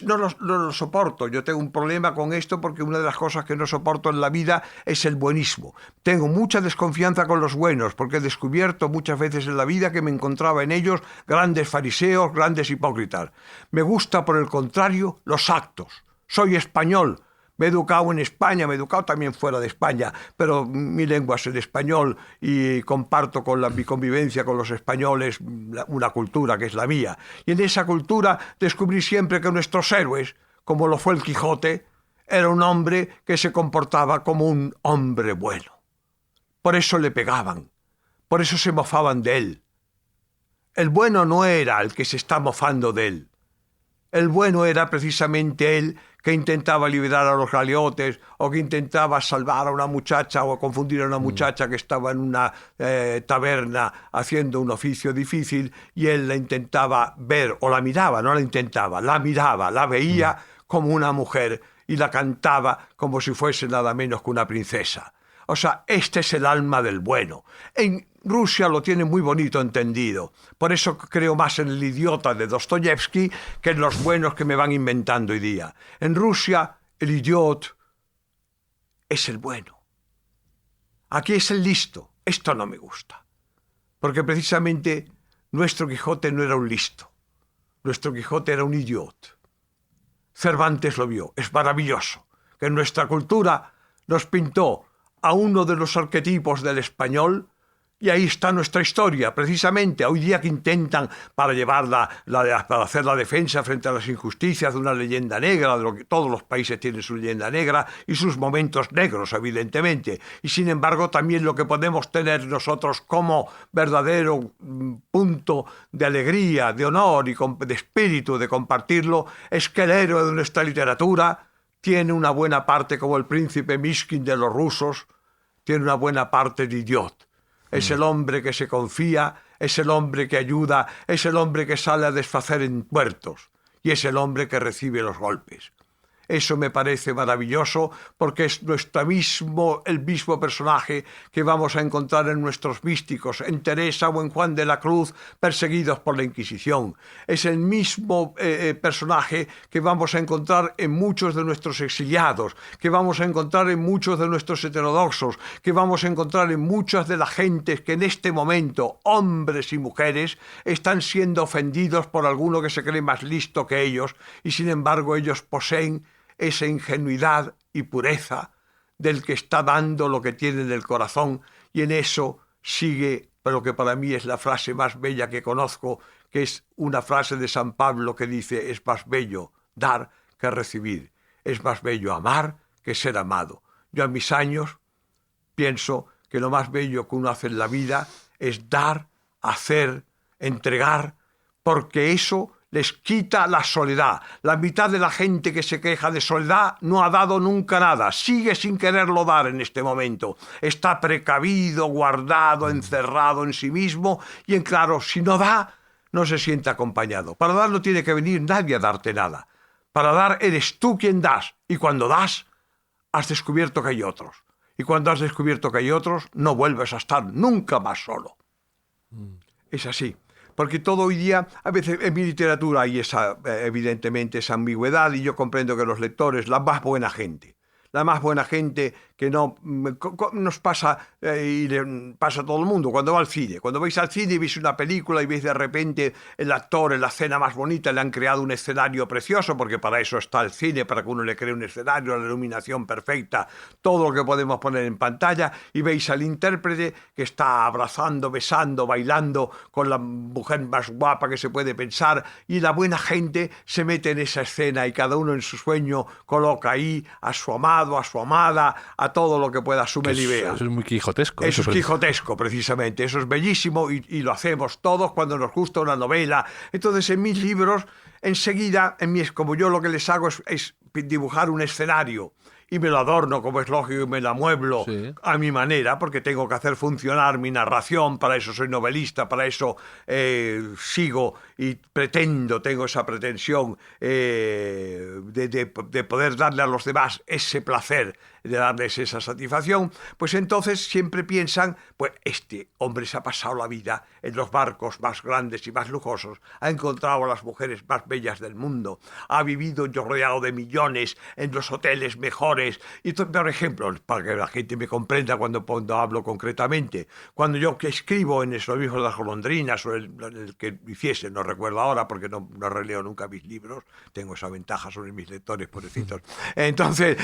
no lo soporto. Yo tengo un problema con esto porque una de las cosas que no soporto en la vida es el buenismo. Tengo mucha desconfianza con los buenos porque he descubierto muchas veces en la vida que me encontraba en ellos grandes fariseos, grandes hipócritas. Me gusta, por el contrario, los actos. Soy español. Me he educado en España, me he educado también fuera de España, pero mi lengua es el español y comparto con mi convivencia con los españoles una cultura que es la mía. Y en esa cultura descubrí siempre que nuestros héroes, como lo fue el Quijote, era un hombre que se comportaba como un hombre bueno. Por eso le pegaban, por eso se mofaban de él. El bueno no era el que se está mofando de él. El bueno era precisamente él que intentaba liberar a los galeotes o que intentaba salvar a una muchacha o confundir a una muchacha que estaba en una taberna haciendo un oficio difícil y él la intentaba ver, o la miraba, no la intentaba, la miraba, la veía como una mujer y la cantaba como si fuese nada menos que una princesa. O sea, este es el alma del bueno. En Rusia lo tiene muy bonito entendido. Por eso creo más en el idiota de Dostoyevsky que en los buenos que me van inventando hoy día. En Rusia, el idiota es el bueno. Aquí es el listo. Esto no me gusta. Porque precisamente nuestro Quijote no era un listo. Nuestro Quijote era un idiota. Cervantes lo vio. Es maravilloso que en nuestra cultura nos pintó a uno de los arquetipos del español, y ahí está nuestra historia, precisamente, hoy día que intentan para para hacer la defensa frente a las injusticias de una leyenda negra, de lo que todos los países tienen su leyenda negra y sus momentos negros, evidentemente, y sin embargo también lo que podemos tener nosotros como verdadero punto de alegría, de honor y de espíritu de compartirlo, es que el héroe de nuestra literatura tiene una buena parte, como el príncipe Mishkin de los rusos, tiene una buena parte de idiota. Es el hombre que se confía, es el hombre que ayuda, es el hombre que sale a desfacer en puertos y es el hombre que recibe los golpes. Eso me parece maravilloso porque es el mismo personaje que vamos a encontrar en nuestros místicos, en Teresa o en Juan de la Cruz, perseguidos por la Inquisición. Es el mismo personaje que vamos a encontrar en muchos de nuestros exiliados, que vamos a encontrar en muchos de nuestros heterodoxos, que vamos a encontrar en muchas de las gentes que en este momento, hombres y mujeres, están siendo ofendidos por alguno que se cree más listo que ellos y sin embargo ellos poseen esa ingenuidad y pureza del que está dando lo que tiene en el corazón, y en eso sigue lo que para mí es la frase más bella que conozco, que es una frase de San Pablo que dice: es más bello dar que recibir, es más bello amar que ser amado. Yo a mis años pienso que lo más bello que uno hace en la vida es dar, hacer, entregar, porque eso les quita la soledad. La mitad de la gente que se queja de soledad no ha dado nunca nada, sigue sin quererlo dar en este momento. Está precavido, guardado, encerrado en sí mismo y, en claro, si no da, no se siente acompañado. Para dar no tiene que venir nadie a darte nada. Para dar eres tú quien das, y cuando das, has descubierto que hay otros. Y cuando has descubierto que hay otros, no vuelves a estar nunca más solo. Es así. Porque todo hoy día, a veces en mi literatura hay evidentemente esa ambigüedad, y yo comprendo que los lectores, la más buena gente que no nos pasa y le pasa a todo el mundo cuando va al cine. Cuando vais al cine y veis una película y veis de repente el actor en la escena más bonita, le han creado un escenario precioso, porque para eso está el cine, para que uno le cree un escenario, la iluminación perfecta, todo lo que podemos poner en pantalla, y veis al intérprete que está abrazando, besando, bailando con la mujer más guapa que se puede pensar, y la buena gente se mete en esa escena y cada uno en su sueño coloca ahí a su amado, a su amada, a todo lo que pueda sumar y vea. Eso es muy quijotesco. Eso es quijotesco, precisamente. Eso es bellísimo y lo hacemos todos cuando nos gusta una novela. Entonces, en mis libros, enseguida, como yo lo que les hago es dibujar un escenario y me lo adorno, como es lógico, y me lo amueblo a mi manera, porque tengo que hacer funcionar mi narración, para eso soy novelista, para eso sigo y tengo esa pretensión de poder darle a los demás ese placer, de darles esa satisfacción, pues entonces siempre piensan, pues este hombre se ha pasado la vida en los barcos más grandes y más lujosos, ha encontrado a las mujeres más bellas del mundo, ha vivido rodeado de millones en los hoteles mejores. Y por ejemplo, para que la gente me comprenda cuando hablo concretamente, cuando yo que escribo en Los hijos de las golondrinas o el que hiciese, no recuerdo ahora porque no releo nunca mis libros, tengo esa ventaja sobre mis lectores, pobrecitos. Entonces,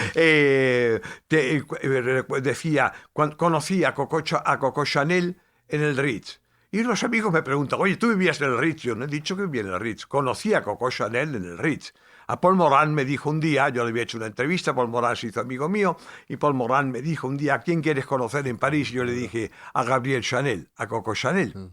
decía, conocí a Coco Chanel en el Ritz. Y los amigos me preguntan, oye, ¿tú vivías en el Ritz? Yo no he dicho que vivía en el Ritz. Conocí a Coco Chanel en el Ritz. A Paul Morand me dijo un día, yo le había hecho una entrevista, Paul Morand se hizo amigo mío, y Paul Morand me dijo un día, ¿a quién quieres conocer en París? Y yo le dije, a Gabriel Chanel, a Coco Chanel.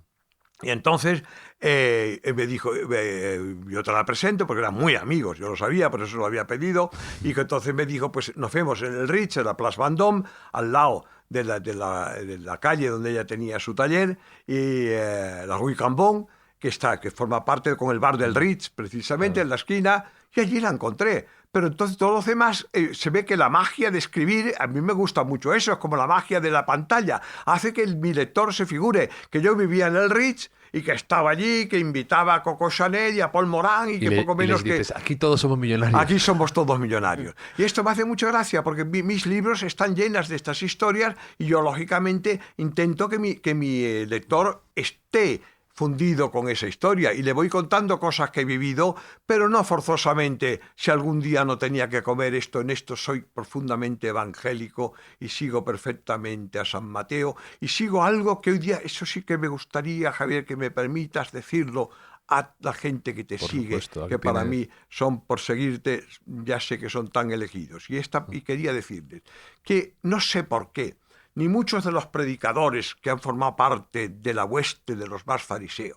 Y entonces me dijo, yo te la presento, porque eran muy amigos, yo lo sabía, por eso lo había pedido, y que entonces me dijo, pues nos vemos en el Ritz, en la Place Vendôme, al lado de la calle donde ella tenía su taller, y la Rue Cambon, que forma parte con el bar del Ritz, precisamente, en la esquina, y allí la encontré. Pero entonces todos los demás, se ve que la magia de escribir, a mí me gusta mucho eso, es como la magia de la pantalla, hace que mi lector se figure que yo vivía en el Ritz y que estaba allí, que invitaba a Coco Chanel y a Paul Morand y que poco menos que... Aquí todos somos millonarios. Aquí somos todos millonarios. Y esto me hace mucha gracia porque mis libros están llenas de estas historias y yo lógicamente intento que mi lector esté fundido con esa historia y le voy contando cosas que he vivido, pero no forzosamente si algún día no tenía que comer esto, en esto soy profundamente evangélico y sigo perfectamente a San Mateo y sigo algo que hoy día, eso sí que me gustaría, Javier, que me permitas decirlo a la gente que te sigue, supuesto, que para mí son, por seguirte, ya sé que son tan elegidos. Y quería decirles que no sé por qué, ni muchos de los predicadores que han formado parte de la hueste de los más fariseos,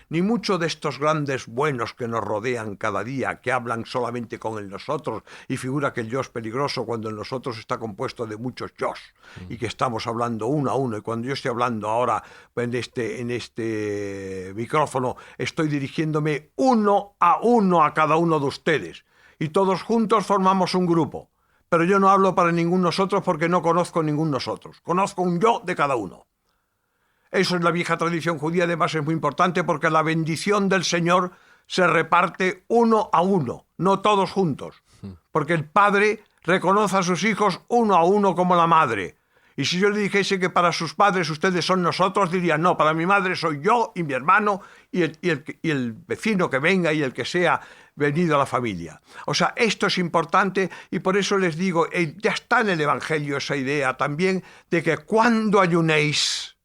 ni muchos de estos grandes buenos que nos rodean cada día, que hablan solamente con el nosotros y figura que el yo es peligroso cuando el nosotros está compuesto de muchos yos y que estamos hablando uno a uno. Y cuando yo estoy hablando ahora en este micrófono, estoy dirigiéndome uno a cada uno de ustedes y todos juntos formamos un grupo. Pero yo no hablo para ningún nosotros porque no conozco ningún nosotros. Conozco un yo de cada uno. Eso es la vieja tradición judía, además es muy importante porque la bendición del Señor se reparte uno a uno, no todos juntos. Porque el padre reconoce a sus hijos uno a uno como la madre. Y si yo le dijese que para sus padres ustedes son nosotros, dirían, no, para mi madre soy yo y mi hermano y el vecino que venga y el que sea venido a la familia. O sea, esto es importante y por eso les digo, ya está en el Evangelio esa idea también de que cuando ayunéis,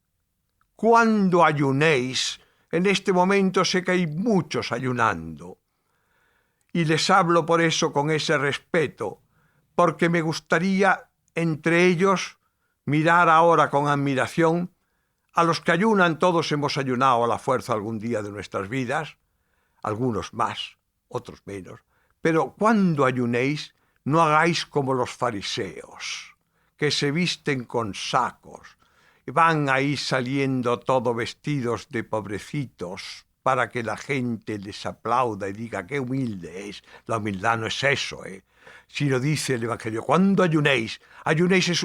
en este momento sé que hay muchos ayunando y les hablo por eso con ese respeto, porque me gustaría entre ellos mirar ahora con admiración a los que ayunan. Todos hemos ayunado a la fuerza algún día de nuestras vidas, algunos más, otros menos, pero cuando ayunéis no hagáis como los fariseos, que se visten con sacos y van ahí saliendo todos vestidos de pobrecitos para que la gente les aplauda y diga qué humilde es. La humildad no es eso, sino dice el Evangelio, cuando ayunéis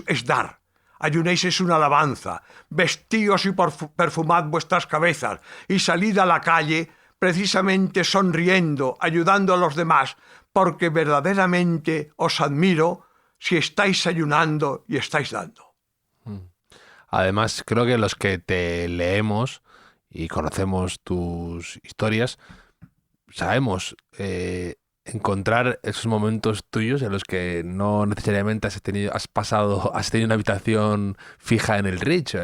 es dar. Ayunéis es una alabanza, vestíos y perfumad vuestras cabezas y salid a la calle precisamente sonriendo, ayudando a los demás, porque verdaderamente os admiro si estáis ayunando y estáis dando. Además, creo que los que te leemos y conocemos tus historias, sabemos encontrar esos momentos tuyos en los que no necesariamente has tenido una habitación fija en el Ritz.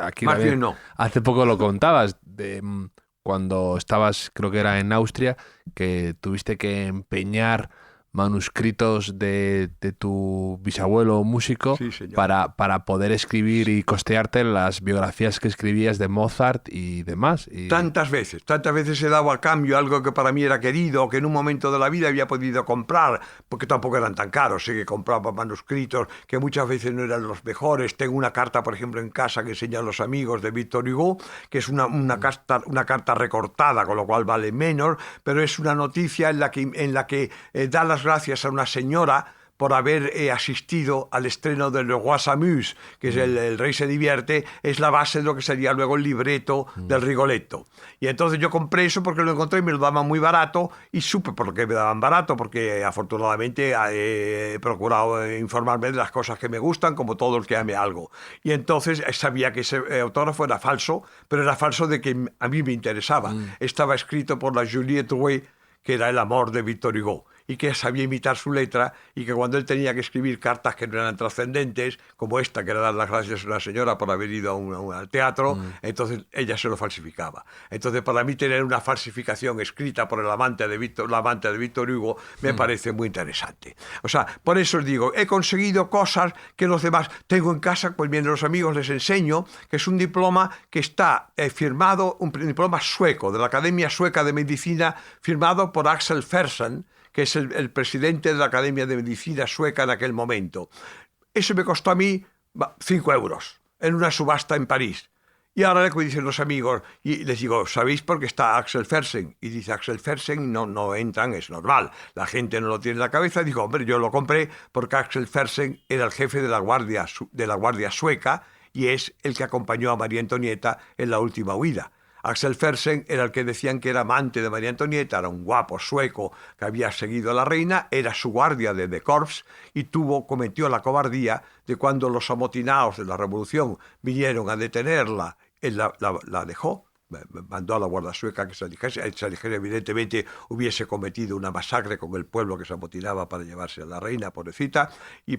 Aquí más bien no. Hace poco lo contabas, cuando estabas, creo que era en Austria, que tuviste que empeñar manuscritos de tu bisabuelo músico Sí, señor. para poder escribir y costearte las biografías que escribías de Mozart y demás. Tantas veces he dado a cambio algo que para mí era querido, que en un momento de la vida había podido comprar, porque tampoco eran tan caros, sé que compraba manuscritos que muchas veces no eran los mejores. Tengo una carta, por ejemplo, en casa que enseñan los amigos de Victor Hugo, que es una carta recortada, con lo cual vale menos, pero es una noticia en la que da las gracias a una señora por haber asistido al estreno de Le Roi s'amuse, que es el Rey se divierte, es la base de lo que sería luego el libreto del Rigoletto. Y entonces yo compré eso porque lo encontré y me lo daban muy barato, y supe por qué me daban barato, porque afortunadamente he procurado informarme de las cosas que me gustan, como todo el que ame algo. Y entonces sabía que ese autógrafo era falso, pero era falso de que a mí me interesaba. Estaba escrito por la Juliette Drouet, que era el amor de Victor Hugo, y que sabía imitar su letra, y que cuando él tenía que escribir cartas que no eran trascendentes, como esta, que era dar las gracias a una señora por haber ido al teatro, entonces ella se lo falsificaba. Entonces, para mí, tener una falsificación escrita por la amante de Victor Hugo me parece muy interesante. O sea, por eso os digo, he conseguido cosas que los demás tengo en casa, pues vienen los amigos, les enseño, que es un diploma que está firmado, un diploma sueco, de la Academia Sueca de Medicina, firmado por Axel Fersen, que es el presidente de la Academia de Medicina sueca en aquel momento. Eso me costó a mí 5 euros en una subasta en París. Y ahora le dicen los amigos, y les digo, ¿sabéis por qué está Axel Fersen? Y dice, Axel Fersen no entran, es normal, la gente no lo tiene en la cabeza. Digo, hombre, yo lo compré porque Axel Fersen era el jefe de la guardia sueca, y es el que acompañó a María Antonieta en la última huida. Axel Fersen era el que decían que era amante de María Antonieta, era un guapo sueco que había seguido a la reina, era su guardia de The Corps, y cometió la cobardía de cuando los amotinados de la revolución vinieron a detenerla, él la dejó, mandó a la guardia sueca que se alejara, evidentemente hubiese cometido una masacre con el pueblo que se amotinaba para llevarse a la reina, pobrecita,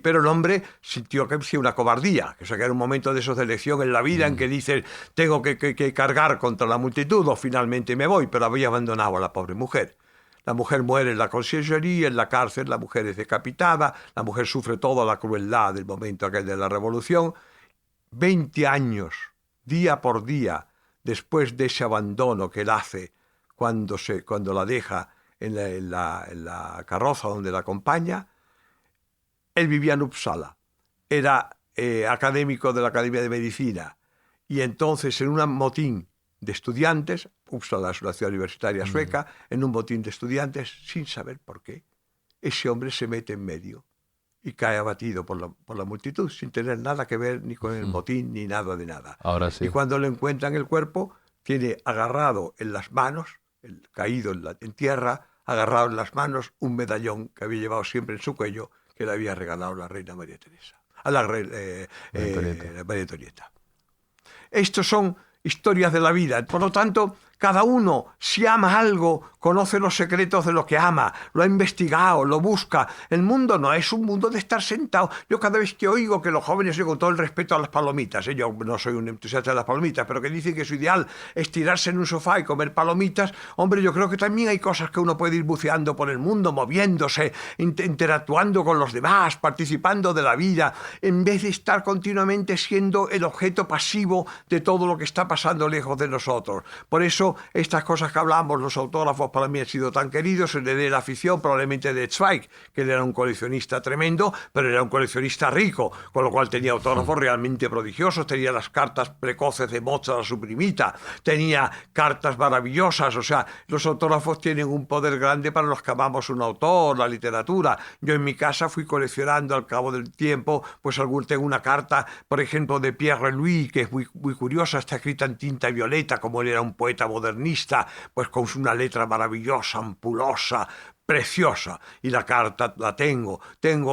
pero el hombre sintió que hacía una cobardía, que era un momento de esos de elección en la vida en que dices, tengo que cargar contra la multitud o finalmente me voy, pero había abandonado a la pobre mujer. La mujer muere en la conciergería, en la cárcel, la mujer es decapitada, la mujer sufre toda la crueldad del momento aquel de la revolución. 20 años, día por día, después de ese abandono que él hace cuando la deja en la carroza donde la acompaña, él vivía en Uppsala, era académico de la Academia de Medicina, y entonces en un motín de estudiantes, Uppsala es una ciudad universitaria sueca, en un motín de estudiantes, sin saber por qué, ese hombre se mete en medio y cae abatido por la multitud, sin tener nada que ver ni con el motín ni nada de nada. Ahora sí. Y cuando le encuentran el cuerpo, tiene agarrado en las manos, caído en tierra, agarrado en las manos un medallón que había llevado siempre en su cuello, que le había regalado la reina María Teresa, a la María Antonieta. Estos son historias de la vida. Por lo tanto, cada uno, si ama algo, conoce los secretos de lo que ama, lo ha investigado, lo busca. El mundo no es un mundo de estar sentado. Yo cada vez que oigo que los jóvenes, con todo el respeto a las palomitas, yo no soy un entusiasta de las palomitas, pero que dicen que su ideal es tirarse en un sofá y comer palomitas, hombre, yo creo que también hay cosas que uno puede ir buceando por el mundo, moviéndose, interactuando con los demás, participando de la vida, en vez de estar continuamente siendo el objeto pasivo de todo lo que está pasando lejos de nosotros. Por eso, estas cosas que hablamos, los autógrafos para mí han sido tan queridos, heredé la afición probablemente de Zweig, que él era un coleccionista tremendo, pero era un coleccionista rico, con lo cual tenía autógrafos realmente prodigiosos, tenía las cartas precoces de Mozart a su primita, tenía cartas maravillosas, o sea, los autógrafos tienen un poder grande para los que amamos un autor, la literatura. Yo en mi casa fui coleccionando al cabo del tiempo, pues tengo una carta, por ejemplo, de Pierre Louis, que es muy, muy curiosa, está escrita en tinta violeta, como él era un poeta modernista, pues con una letra maravillosa, ampulosa, preciosa, y la carta la tengo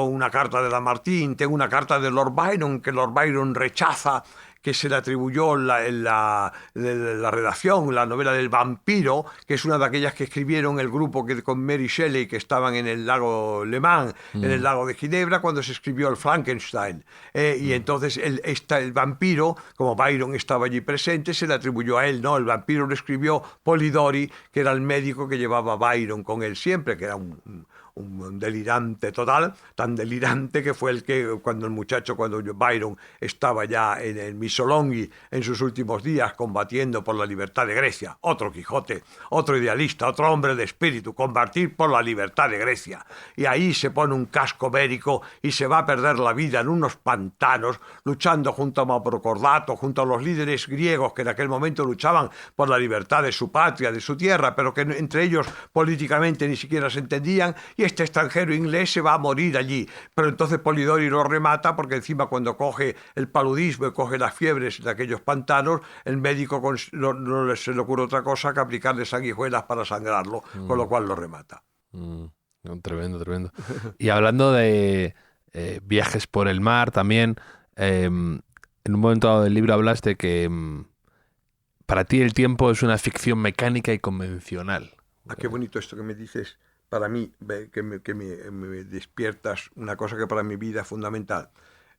una carta de Lamartine, tengo una carta de Lord Byron, que Lord Byron rechaza que se le atribuyó la redacción, la novela del vampiro, que es una de aquellas que escribieron el grupo con Mary Shelley, que estaban en el lago Le Mans, en el lago de Ginebra, cuando se escribió el Frankenstein. Y entonces el vampiro, como Byron estaba allí presente, se le atribuyó a él, ¿no? El vampiro lo escribió Polidori, que era el médico que llevaba a Byron con él siempre, que era un un delirante total, tan delirante que fue el que cuando Byron estaba ya en Missolonghi en sus últimos días combatiendo por la libertad de Grecia, otro Quijote, otro idealista, otro hombre de espíritu, combatir por la libertad de Grecia. Y ahí se pone un casco bérico y se va a perder la vida en unos pantanos, luchando junto a Mavrocordato, junto a los líderes griegos que en aquel momento luchaban por la libertad de su patria, de su tierra, pero que entre ellos políticamente ni siquiera se entendían, y este extranjero inglés se va a morir allí. Pero entonces Polidori lo remata, porque encima cuando coge el paludismo y coge las fiebres de aquellos pantanos, el médico no se le ocurre otra cosa que aplicarle sanguijuelas para sangrarlo, con lo cual lo remata. Tremendo, tremendo. Y hablando de viajes por el mar también, en un momento dado del libro hablas de que para ti el tiempo es una ficción mecánica y convencional. Qué bonito esto que me dices. Para mí, que me despiertas una cosa que para mi vida es fundamental.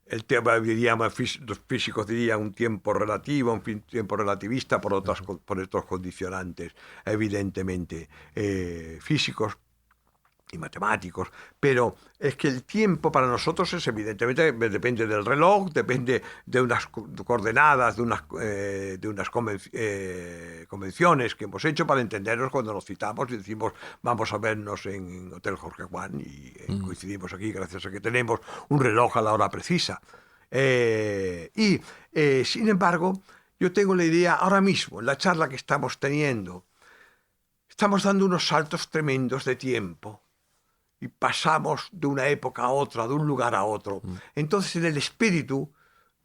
El tema, los físicos dirían un tiempo relativo, un tiempo relativista por estos condicionantes, evidentemente, físicos y matemáticos, pero es que el tiempo para nosotros es evidentemente, depende del reloj, depende de unas coordenadas, de unas convenciones que hemos hecho para entendernos cuando nos citamos y decimos vamos a vernos en Hotel Jorge Juan y coincidimos aquí gracias a que tenemos un reloj a la hora precisa. Sin embargo, yo tengo la idea ahora mismo, en la charla que estamos teniendo, estamos dando unos saltos tremendos de tiempo. Y pasamos de una época a otra, de un lugar a otro. Entonces, en el espíritu,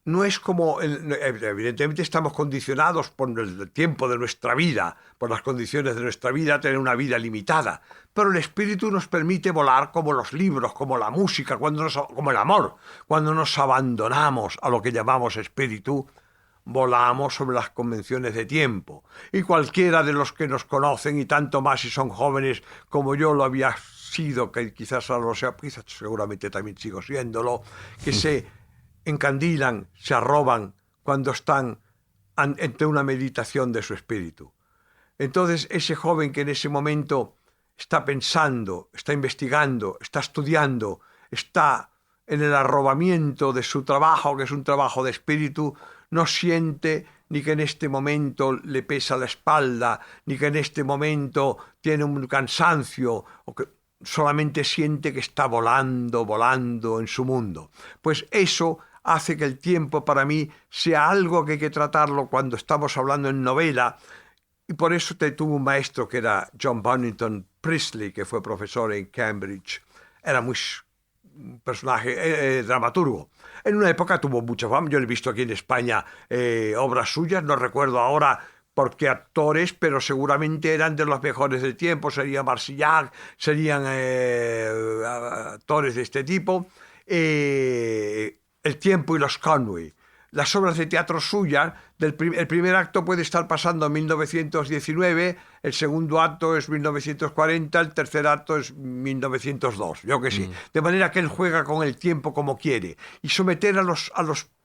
no es como... Evidentemente estamos condicionados por el tiempo de nuestra vida, por las condiciones de nuestra vida, a tener una vida limitada. Pero el espíritu nos permite volar como los libros, como la música, como el amor. Cuando nos abandonamos a lo que llamamos espíritu, volamos sobre las convenciones de tiempo. Y cualquiera de los que nos conocen, y tanto más si son jóvenes como yo lo había sido, que quizás ahora lo sea, quizás seguramente también sigo siéndolo, que se encandilan, se arroban cuando están ante una meditación de su espíritu. Entonces, ese joven que en ese momento está pensando, está investigando, está estudiando, está en el arrobamiento de su trabajo, que es un trabajo de espíritu, no siente ni que en este momento le pesa la espalda, ni que en este momento tiene un cansancio, o que solamente siente que está volando en su mundo. Pues eso hace que el tiempo para mí sea algo que hay que tratarlo cuando estamos hablando en novela, y por eso tuve un maestro que era John Bonington Priestley, que fue profesor en Cambridge. Era un personaje dramaturgo. En una época tuvo mucha fama. Yo he visto aquí en España obras suyas, no recuerdo ahora por qué actores, pero seguramente eran de los mejores del tiempo. Sería Marsillac, serían actores de este tipo. El tiempo y los Conway. Las obras de teatro suyas, el primer acto puede estar pasando en 1919, el segundo acto es 1940, el tercer acto es 1902, yo que sí. De manera que él juega con el tiempo como quiere. Y someter a los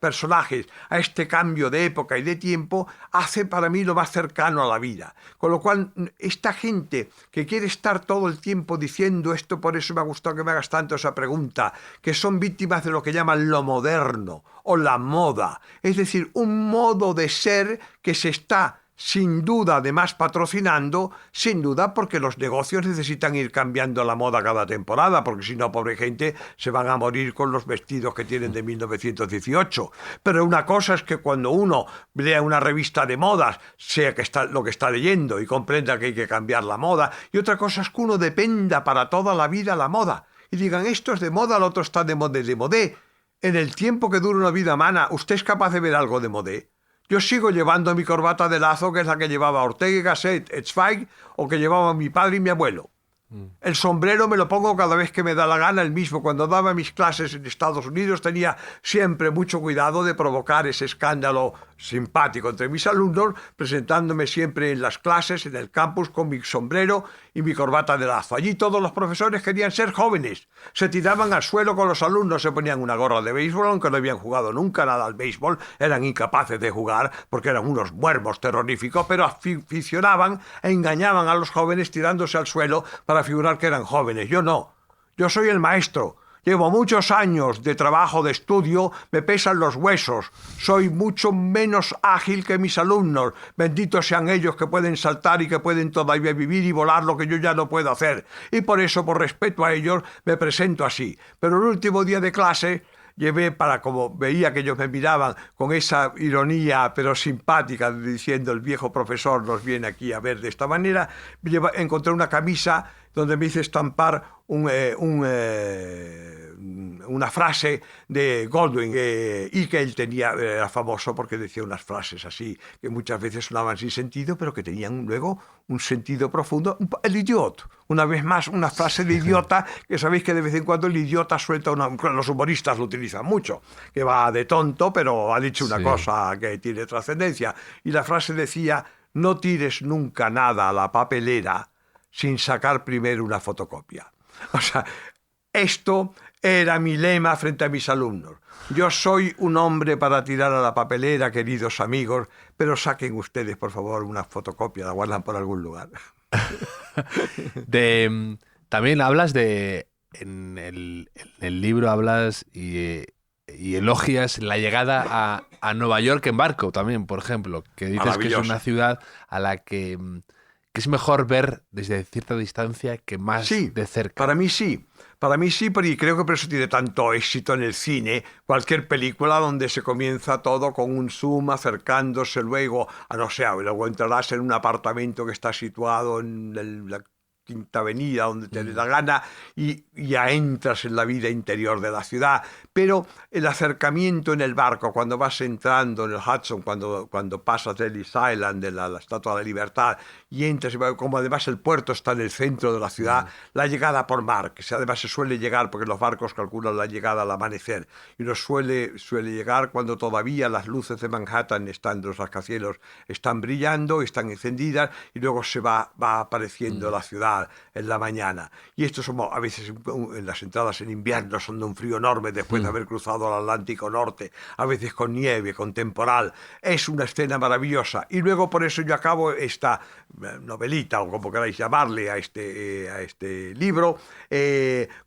personajes a este cambio de época y de tiempo hace para mí lo más cercano a la vida. Con lo cual, esta gente que quiere estar todo el tiempo diciendo esto, por eso me ha gustado que me hagas tanto esa pregunta, que son víctimas de lo que llaman lo moderno o la moda. Es decir, un modo de ser que se está sin duda además patrocinando, sin duda porque los negocios necesitan ir cambiando la moda cada temporada, porque si no, pobre gente, se van a morir con los vestidos que tienen de 1918. Pero una cosa es que cuando uno lea una revista de modas, sea que lo que está leyendo y comprenda que hay que cambiar la moda, y otra cosa es que uno dependa para toda la vida la moda, y digan esto es de moda, lo otro está de modé. En el tiempo que dura una vida humana, ¿usted es capaz de ver algo de modé? Yo sigo llevando mi corbata de lazo, que es la que llevaba Ortega y Gasset, Zweig, o que llevaba mi padre y mi abuelo. El sombrero me lo pongo cada vez que me da la gana, el mismo. Cuando daba mis clases en Estados Unidos tenía siempre mucho cuidado de provocar ese escándalo simpático entre mis alumnos, presentándome siempre en las clases, en el campus, con mi sombrero y mi corbata de lazo. Allí todos los profesores querían ser jóvenes. Se tiraban al suelo con los alumnos, se ponían una gorra de béisbol, aunque no habían jugado nunca nada al béisbol, eran incapaces de jugar porque eran unos muermos terroríficos, pero aficionaban e engañaban a los jóvenes tirándose al suelo para figurar que eran jóvenes. Yo no. Yo soy el maestro. Llevo muchos años de trabajo, de estudio, me pesan los huesos. Soy mucho menos ágil que mis alumnos. Benditos sean ellos que pueden saltar y que pueden todavía vivir y volar lo que yo ya no puedo hacer. Y por eso, por respeto a ellos, me presento así. Pero el último día de clase llevé como veía que ellos me miraban con esa ironía pero simpática, diciendo el viejo profesor nos viene aquí a ver de esta manera, encontré una camisa donde me hice estampar una frase de Godwin y que él era famoso porque decía unas frases así que muchas veces sonaban sin sentido pero que tenían luego un sentido profundo. El idiota, una vez más una frase de idiota que sabéis que de vez en cuando el idiota suelta los humoristas lo utilizan mucho, que va de tonto pero ha dicho una cosa que tiene trascendencia, y la frase decía: no tires nunca nada a la papelera sin sacar primero una fotocopia. O sea, esto era mi lema frente a mis alumnos. Yo soy un hombre para tirar a la papelera, queridos amigos, pero saquen ustedes, por favor, una fotocopia, la guardan por algún lugar. También hablas en el libro hablas y elogias la llegada a Nueva York en barco también, por ejemplo, que dices que es una ciudad a la que es mejor ver desde cierta distancia que más de cerca. Para mí sí, porque creo que por eso tiene tanto éxito en el cine. Cualquier película donde se comienza todo con un zoom acercándose luego luego entrarás en un apartamento que está situado en la Quinta Avenida, donde te dé la gana, y ya entras en la vida interior de la ciudad. Pero el acercamiento en el barco, cuando vas entrando en el Hudson, cuando pasas de Ellis Island, de la Estatua de la Libertad, y entras, como además el puerto está en el centro de la ciudad, la llegada por mar, que además se suele llegar, porque los barcos calculan la llegada al amanecer, y nos suele llegar cuando todavía las luces de Manhattan los rascacielos están brillando, están encendidas, y luego se va apareciendo la ciudad en la mañana. Y esto somos a veces en las entradas en invierno son de un frío enorme después de haber cruzado el Atlántico Norte, a veces con nieve, con temporal. Es una escena maravillosa. Y luego por eso yo acabo esta novelita, o como queráis llamarle a este libro,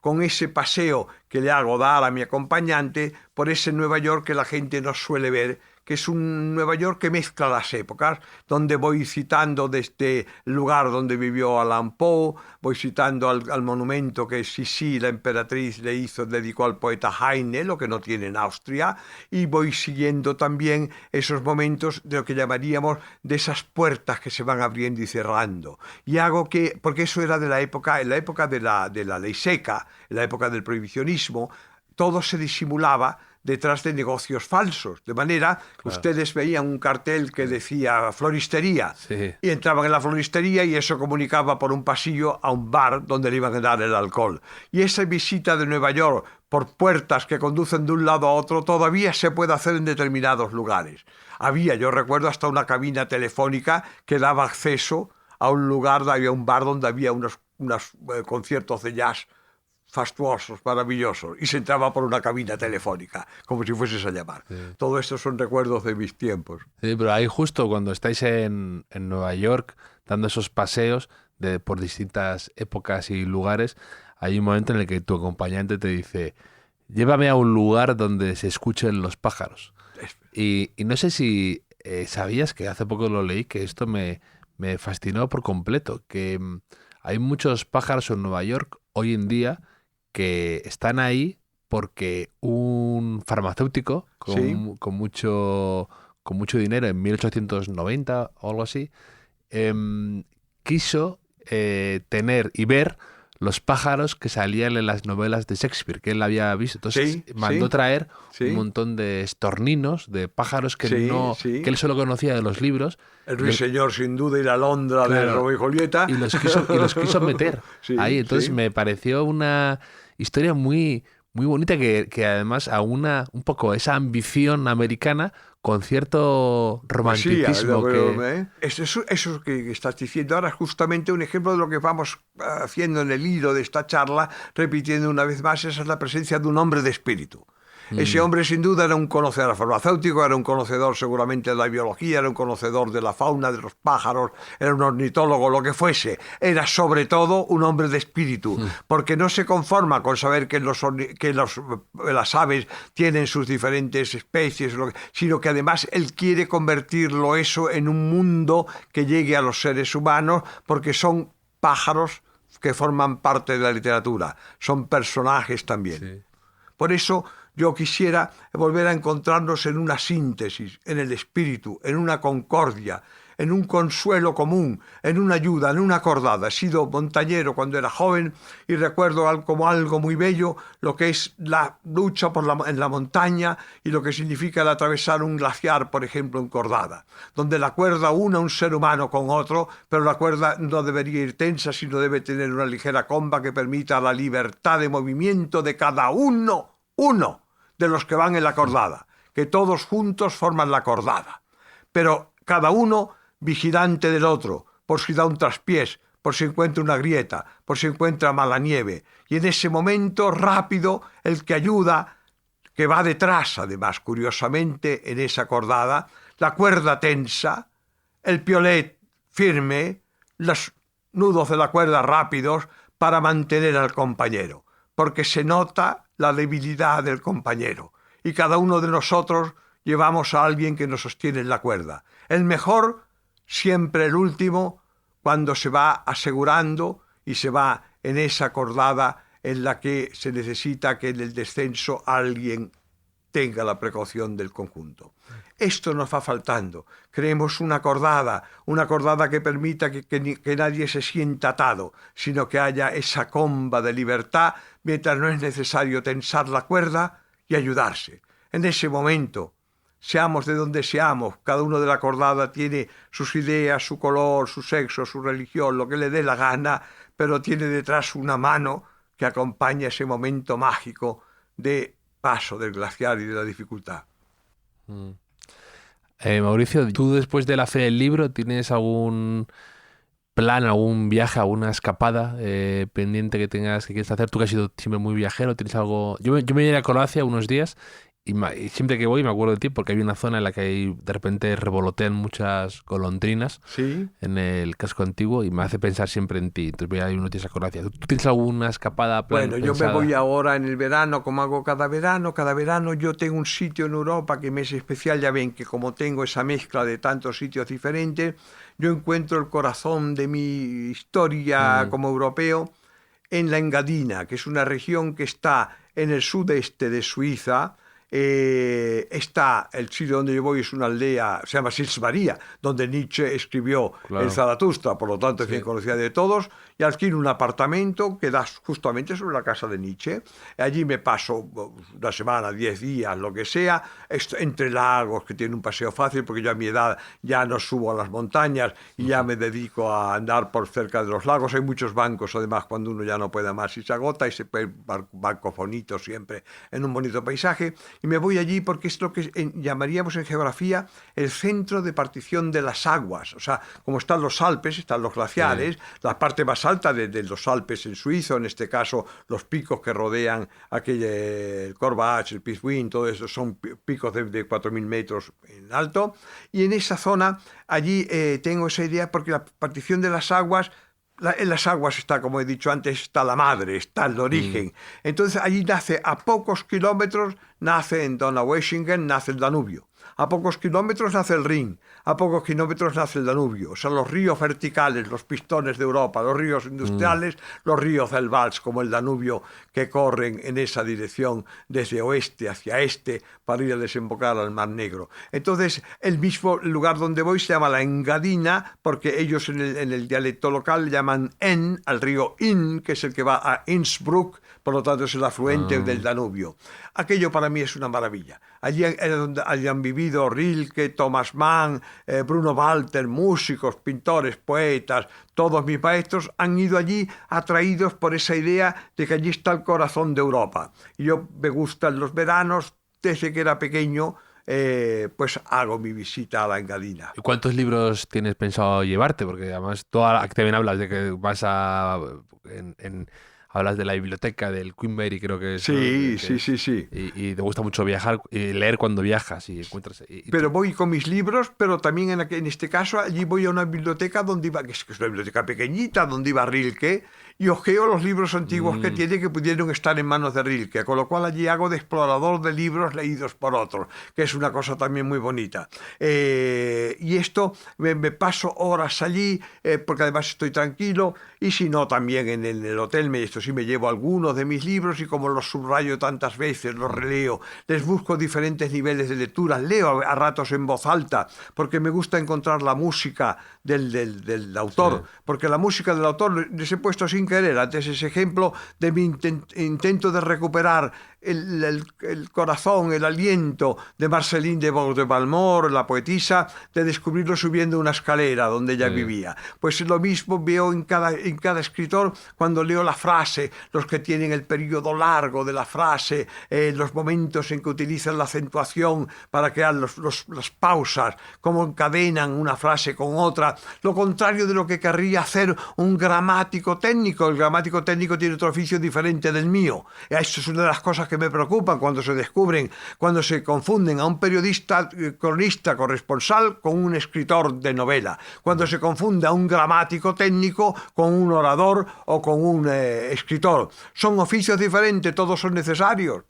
con ese paseo que le hago dar a mi acompañante por ese Nueva York que la gente no suele ver, que es un Nueva York que mezcla las épocas, donde voy citando desde el lugar donde vivió Allan Poe, voy citando al monumento que Sisi, la emperatriz, dedicó al poeta Heine, lo que no tiene en Austria, y voy siguiendo también esos momentos de lo que llamaríamos de esas puertas que se van abriendo y cerrando. Y hago porque eso era en la época de la ley seca, en la época del prohibicionismo, todo se disimulaba detrás de negocios falsos, de manera que ustedes veían un cartel que decía floristería, y entraban en la floristería y eso comunicaba por un pasillo a un bar donde le iban a dar el alcohol. Y esa visita de Nueva York por puertas que conducen de un lado a otro todavía se puede hacer en determinados lugares. Yo recuerdo hasta una cabina telefónica que daba acceso a un lugar, había un bar donde había unos conciertos de jazz fastuosos, maravillosos, y se entraba por una cabina telefónica, como si fueses a llamar. Sí. Todo esto son recuerdos de mis tiempos. Sí, pero ahí justo cuando estáis en Nueva York, dando esos paseos por distintas épocas y lugares, hay un momento en el que tu acompañante te dice: llévame a un lugar donde se escuchen los pájaros. Y no sé si sabías, que hace poco lo leí, que esto me fascinó por completo, que hay muchos pájaros en Nueva York hoy en día que están ahí porque un farmacéutico con mucho dinero en 1890 o algo así, quiso tener y ver los pájaros que salían en las novelas de Shakespeare, que él había visto. Entonces mandó traer un montón de estorninos, de pájaros que él solo conocía de los libros. El ruiseñor, sin duda, y la alondra de Romeo y Julieta. Y los quiso meter ahí. Entonces me pareció una historia muy, muy bonita que además aúna un poco esa ambición americana con cierto romanticismo. Eso que estás diciendo ahora es justamente un ejemplo de lo que vamos haciendo en el hilo de esta charla, repitiendo una vez más, esa es la presencia de un hombre de espíritu. Ese hombre sin duda era un conocedor farmacéutico, era un conocedor seguramente de la biología, era un conocedor de la fauna, de los pájaros, era un ornitólogo, lo que fuese. Era sobre todo un hombre de espíritu, porque no se conforma con saber que las aves tienen sus diferentes especies, sino que además él quiere convertirlo eso en un mundo que llegue a los seres humanos, porque son pájaros que forman parte de la literatura, son personajes también. Sí. Por eso yo quisiera volver a encontrarnos en una síntesis, en el espíritu, en una concordia, en un consuelo común, en una ayuda, en una acordada. He sido montañero cuando era joven y recuerdo como algo muy bello lo que es la lucha en la montaña y lo que significa el atravesar un glaciar, por ejemplo, en cordada, donde la cuerda une a un ser humano con otro, pero la cuerda no debería ir tensa, sino debe tener una ligera comba que permita la libertad de movimiento de cada uno de los que van en la cordada, que todos juntos forman la cordada, pero cada uno vigilante del otro, por si da un traspiés, por si encuentra una grieta, por si encuentra mala nieve. Y en ese momento rápido, el que ayuda, que va detrás, además, curiosamente, en esa cordada, la cuerda tensa, el piolet firme, los nudos de la cuerda rápidos para mantener al compañero, porque se nota la debilidad del compañero. Y cada uno de nosotros llevamos a alguien que nos sostiene en la cuerda. El mejor, siempre el último, cuando se va asegurando y se va en esa cordada en la que se necesita que en el descenso alguien tenga la precaución del conjunto. Esto nos va faltando. Creemos una cordada que permita que nadie se sienta atado, sino que haya esa comba de libertad mientras no es necesario tensar la cuerda y ayudarse. En ese momento, seamos de donde seamos, cada uno de la cordada tiene sus ideas, su color, su sexo, su religión, lo que le dé la gana, pero tiene detrás una mano que acompaña ese momento mágico de paso del glaciar y de la dificultad. Mauricio, ¿tú después de la Feria del Libro tienes algún plan, algún viaje, alguna escapada pendiente que quieres hacer? Tú que has sido siempre muy viajero, ¿tienes algo? Yo me iré a Croacia unos días y siempre que voy me acuerdo de ti porque hay una zona en la que de repente revolotean muchas golondrinas, ¿sí?, en el casco antiguo y me hace pensar siempre en ti. Entonces voy a ir unos días a Croacia. ¿Tú tienes alguna escapada Bueno, yo me voy ahora en el verano, como hago cada verano. Cada verano yo tengo un sitio en Europa que me es especial. Ya ven que como tengo esa mezcla de tantos sitios diferentes, yo encuentro el corazón de mi historia como europeo en la Engadina, que es una región que está en el sudeste de Suiza. Está el sitio donde yo voy, es una aldea, se llama Sils Maria, donde Nietzsche escribió el Zaratustra, por lo tanto es bien conocida de todos, y alquilo un apartamento que da justamente sobre la casa de Nietzsche. Allí me paso una semana, 10 días, lo que sea, entre lagos, que tiene un paseo fácil, porque yo a mi edad ya no subo a las montañas y ya me dedico a andar por cerca de los lagos. Hay muchos bancos, además, cuando uno ya no puede más y se agota, y se puede bancos bonitos siempre en un bonito paisaje. Y me voy allí porque es lo que llamaríamos en geografía el centro de partición de las aguas. O sea, como están los Alpes, están los glaciares, la parte más alta de los Alpes en Suiza, en este caso los picos que rodean el Corvach, el Pizzwin, todo eso son picos de 4.000 metros en alto. Y en esa zona, allí tengo esa idea porque la partición de las aguas, en las aguas está, como he dicho antes, está la madre, está el origen. Entonces allí nace, a pocos kilómetros, nace en Donaueschingen, nace el Danubio. A pocos kilómetros nace el Rin, a pocos kilómetros nace el Danubio. O sea, los ríos verticales, los pistones de Europa, los ríos industriales, los ríos del Vals, como el Danubio, que corren en esa dirección desde oeste hacia este para ir a desembocar al Mar Negro. Entonces, el mismo lugar donde voy se llama la Engadina, porque ellos en el dialecto local le llaman En al río Inn, que es el que va a Innsbruck, por lo tanto es el afluente del Danubio. Aquello para mí es una maravilla. Allí han vivido Rilke, Thomas Mann, Bruno Walter, músicos, pintores, poetas, todos mis maestros han ido allí atraídos por esa idea de que allí está el corazón de Europa. Y yo me gustan los veranos, desde que era pequeño, pues hago mi visita a la Engadina. ¿Y cuántos libros tienes pensado llevarte? Porque además tú también hablas de que vas a hablas de la biblioteca del Queen Mary, creo que es. Sí, ¿no? sí. Y te gusta mucho viajar y leer cuando viajas y encuentras. Pero voy con mis libros, pero también en este caso allí voy a una biblioteca donde iba, que es una biblioteca pequeñita, donde iba Rilke, y ojeo los libros antiguos que tiene que pudieron estar en manos de Rilke, con lo cual allí hago de explorador de libros leídos por otros, que es una cosa también muy bonita. Y esto me paso horas allí, porque además estoy tranquilo, y si no, también en el hotel, esto sí me llevo algunos de mis libros, y como los subrayo tantas veces, los releo, les busco diferentes niveles de lectura, leo a ratos en voz alta, porque me gusta encontrar la música del autor, porque la música del autor les he puesto sin querer antes ese ejemplo de mi intento de recuperar el corazón, el aliento de Marceline de Valmore, la poetisa, de descubrirlo subiendo una escalera donde ella vivía. Pues lo mismo veo en cada escritor cuando leo la frase, los que tienen el periodo largo de la frase, los momentos en que utilizan la acentuación para crear las pausas, cómo encadenan una frase con otra, lo contrario de lo que querría hacer un gramático técnico. El gramático técnico tiene otro oficio diferente del mío. Esto es una de las cosas que me preocupan cuando se descubren, cuando se confunden a un periodista, cronista, corresponsal con un escritor de novela, cuando se confunde a un gramático técnico con un orador o con un escritor. Son oficios diferentes, todos son necesarios,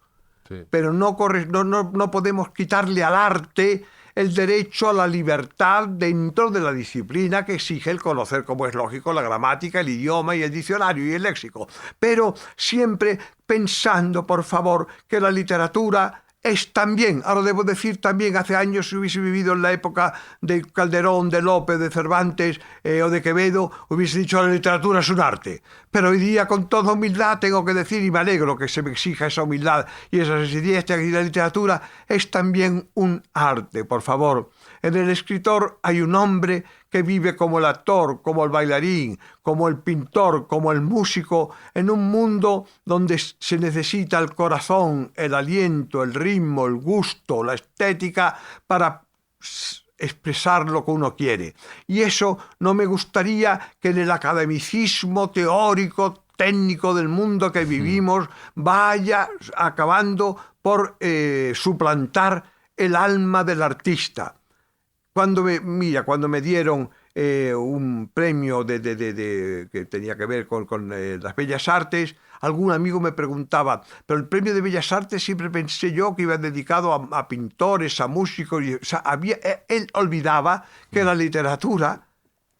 pero no podemos quitarle al arte el derecho a la libertad dentro de la disciplina que exige el conocer, como es lógico, la gramática, el idioma y el diccionario y el léxico. Pero siempre pensando, por favor, que la literatura es también, ahora debo decir también, hace años si hubiese vivido en la época de Calderón, de Lope, de Cervantes o de Quevedo, hubiese dicho la literatura es un arte. Pero hoy día con toda humildad tengo que decir, y me alegro que se me exija esa humildad y esa sencillez, que la literatura es también un arte, por favor. En el escritor hay un hombre que vive como el actor, como el bailarín, como el pintor, como el músico, en un mundo donde se necesita el corazón, el aliento, el ritmo, el gusto, la estética para expresar lo que uno quiere. Y eso no me gustaría que en el academicismo teórico, técnico del mundo que vivimos vaya acabando por suplantar el alma del artista. Cuando me dieron un premio que tenía que ver con las Bellas Artes, algún amigo me preguntaba, pero el premio de Bellas Artes siempre pensé yo que iba dedicado a pintores, a músicos. Él olvidaba que la literatura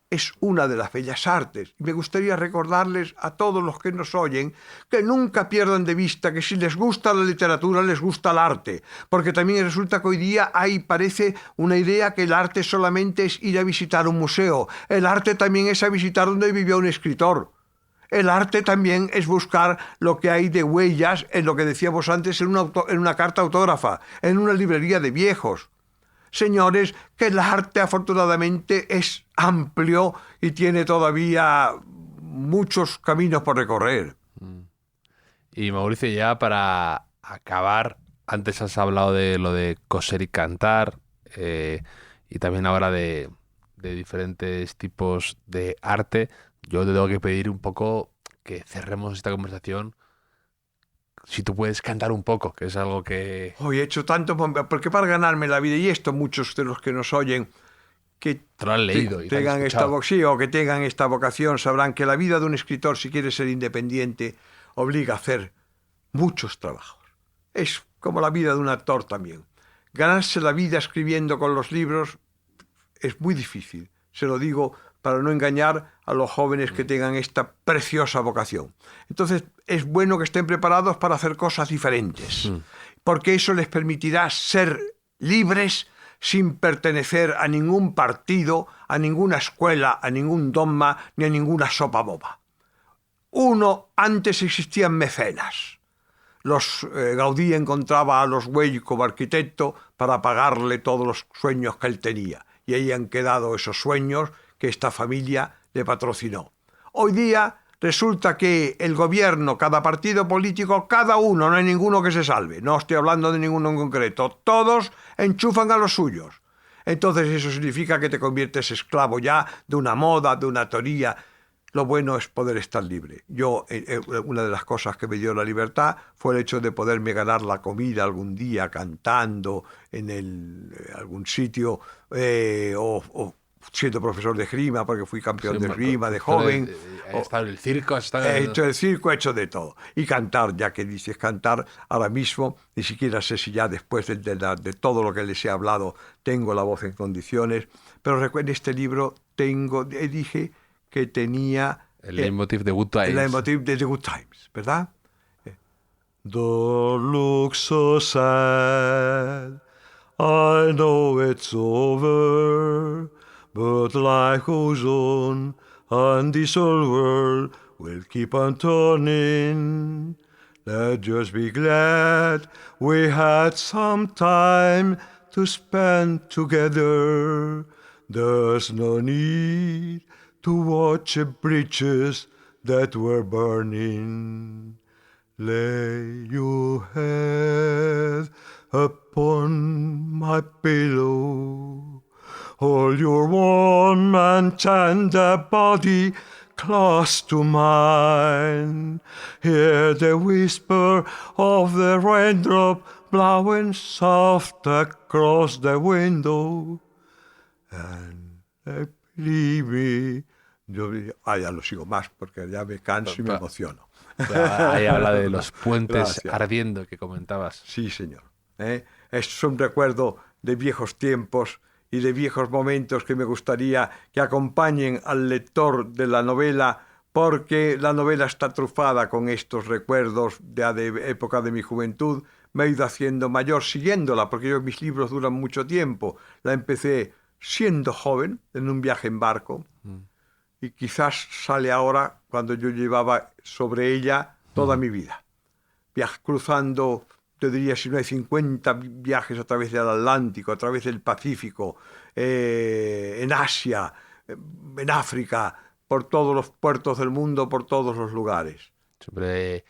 es una de las bellas artes. Y me gustaría recordarles a todos los que nos oyen que nunca pierdan de vista que si les gusta la literatura, les gusta el arte. Porque también resulta que hoy día parece una idea que el arte solamente es ir a visitar un museo. El arte también es a visitar donde vivió un escritor. El arte también es buscar lo que hay de huellas en lo que decíamos antes en una carta autógrafa, en una librería de viejos. Señores, que el arte afortunadamente es amplio y tiene todavía muchos caminos por recorrer. Y Mauricio, ya para acabar, antes has hablado de lo de coser y cantar, y también ahora de diferentes tipos de arte. Yo te tengo que pedir un poco que cerremos esta conversación. Si tú puedes cantar un poco, que es algo que... Hoy he hecho tanto, porque para ganarme la vida, y esto muchos de los que nos oyen, que te lo han leído y tengan o que tengan esta vocación, sabrán que la vida de un escritor, si quiere ser independiente, obliga a hacer muchos trabajos. Es como la vida de un actor también. Ganarse la vida escribiendo con los libros es muy difícil, se lo digo para no engañar a los jóvenes que tengan esta preciosa vocación. Entonces, es bueno que estén preparados para hacer cosas diferentes, porque eso les permitirá ser libres sin pertenecer a ningún partido, a ninguna escuela, a ningún dogma, ni a ninguna sopa boba. Antes existían mecenas. Gaudí encontraba a los Güell como arquitecto para pagarle todos los sueños que él tenía. Y ahí han quedado esos sueños que esta familia le patrocinó. Hoy día resulta que el gobierno, cada partido político, cada uno, no hay ninguno que se salve. No estoy hablando de ninguno en concreto. Todos enchufan a los suyos. Entonces eso significa que te conviertes esclavo ya de una moda, de una teoría. lo bueno es poder estar libre. Yo, una de las cosas que me dio la libertad fue el hecho de poderme ganar la comida algún día cantando en algún sitio o siendo profesor de esgrima, porque fui campeón de esgrima de joven. He estado en el circo, He hecho el circo, he hecho de todo. Y cantar, ya que dices cantar, ahora mismo, ni siquiera sé si ya después de todo lo que les he hablado, tengo la voz en condiciones. Pero recuerden, este libro dije que tenía... El leitmotiv de Good Times. El leitmotiv de The Good Times, ¿verdad? Don't look so sad, I know it's over, but life goes on, and this old world will keep on turning. Let's just be glad we had some time to spend together. There's no need to watch the bridges that were burning. Lay your head upon my pillow, hold your warm and tender body close to mine. Hear the whisper of the raindrop blowing soft across the window. And believe me, ya lo sigo más porque ya me canso y me emociono. Ahí habla de los puentes Gracias. ardiendo que comentabas. Sí, señor. Es un recuerdo de viejos tiempos y de viejos momentos que me gustaría que acompañen al lector de la novela, porque la novela está trufada con estos recuerdos de época de mi juventud. Me he ido haciendo mayor siguiéndola, porque mis libros duran mucho tiempo. La empecé siendo joven, en un viaje en barco, y quizás sale ahora cuando yo llevaba sobre ella toda mi vida. Cruzando, te diría, si no hay 50 viajes a través del Atlántico, a través del Pacífico, en Asia, en África, por todos los puertos del mundo, por todos los lugares. Siempre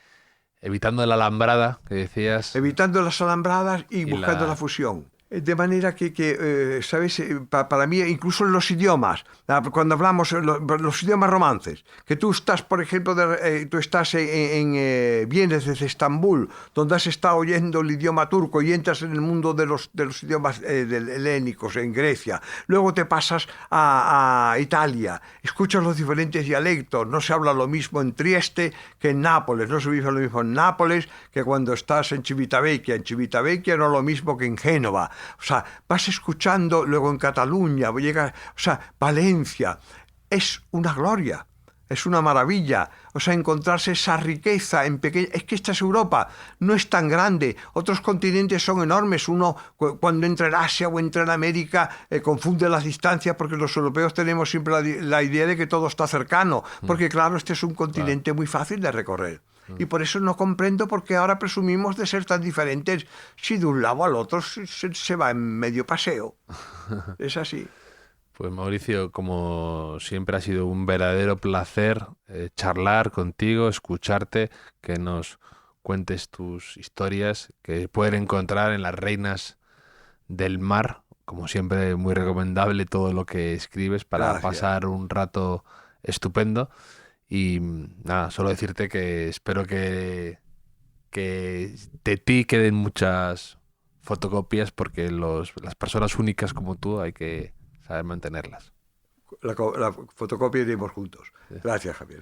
evitando la alambrada, que decías. Evitando las alambradas y buscando la fusión. De manera que ¿sabes? Para mí, incluso en los idiomas, cuando hablamos los idiomas romances, que tú estás, por ejemplo, tú estás vienes desde Estambul, donde has estado oyendo el idioma turco y entras en el mundo de los idiomas helénicos, en Grecia. Luego te pasas a Italia, escuchas los diferentes dialectos. No se habla lo mismo en Trieste que en Nápoles, no se dice lo mismo en Nápoles que cuando estás en Civitavecchia. En Civitavecchia no es lo mismo que en Génova. O sea, vas escuchando, luego en Cataluña, Valencia. Es una gloria, es una maravilla. O sea, encontrarse esa riqueza en pequeño. Es que esta es Europa, no es tan grande. Otros continentes son enormes. Uno, cuando entra en Asia o entra en América, confunde las distancias, porque los europeos tenemos siempre la idea de que todo está cercano. Porque, claro, este es un continente muy fácil de recorrer. Y por eso no comprendo por qué ahora presumimos de ser tan diferentes si de un lado al otro se va en medio paseo. Es así. Pues Mauricio, como siempre ha sido un verdadero placer charlar contigo, escucharte, que nos cuentes tus historias que pueden encontrar en Las Reinas del Mar. Como siempre, muy recomendable todo lo que escribes para pasar un rato estupendo. Y nada, solo decirte que espero que de ti queden muchas fotocopias, porque las personas únicas como tú hay que saber mantenerlas. La fotocopia iremos juntos. Gracias, Javier.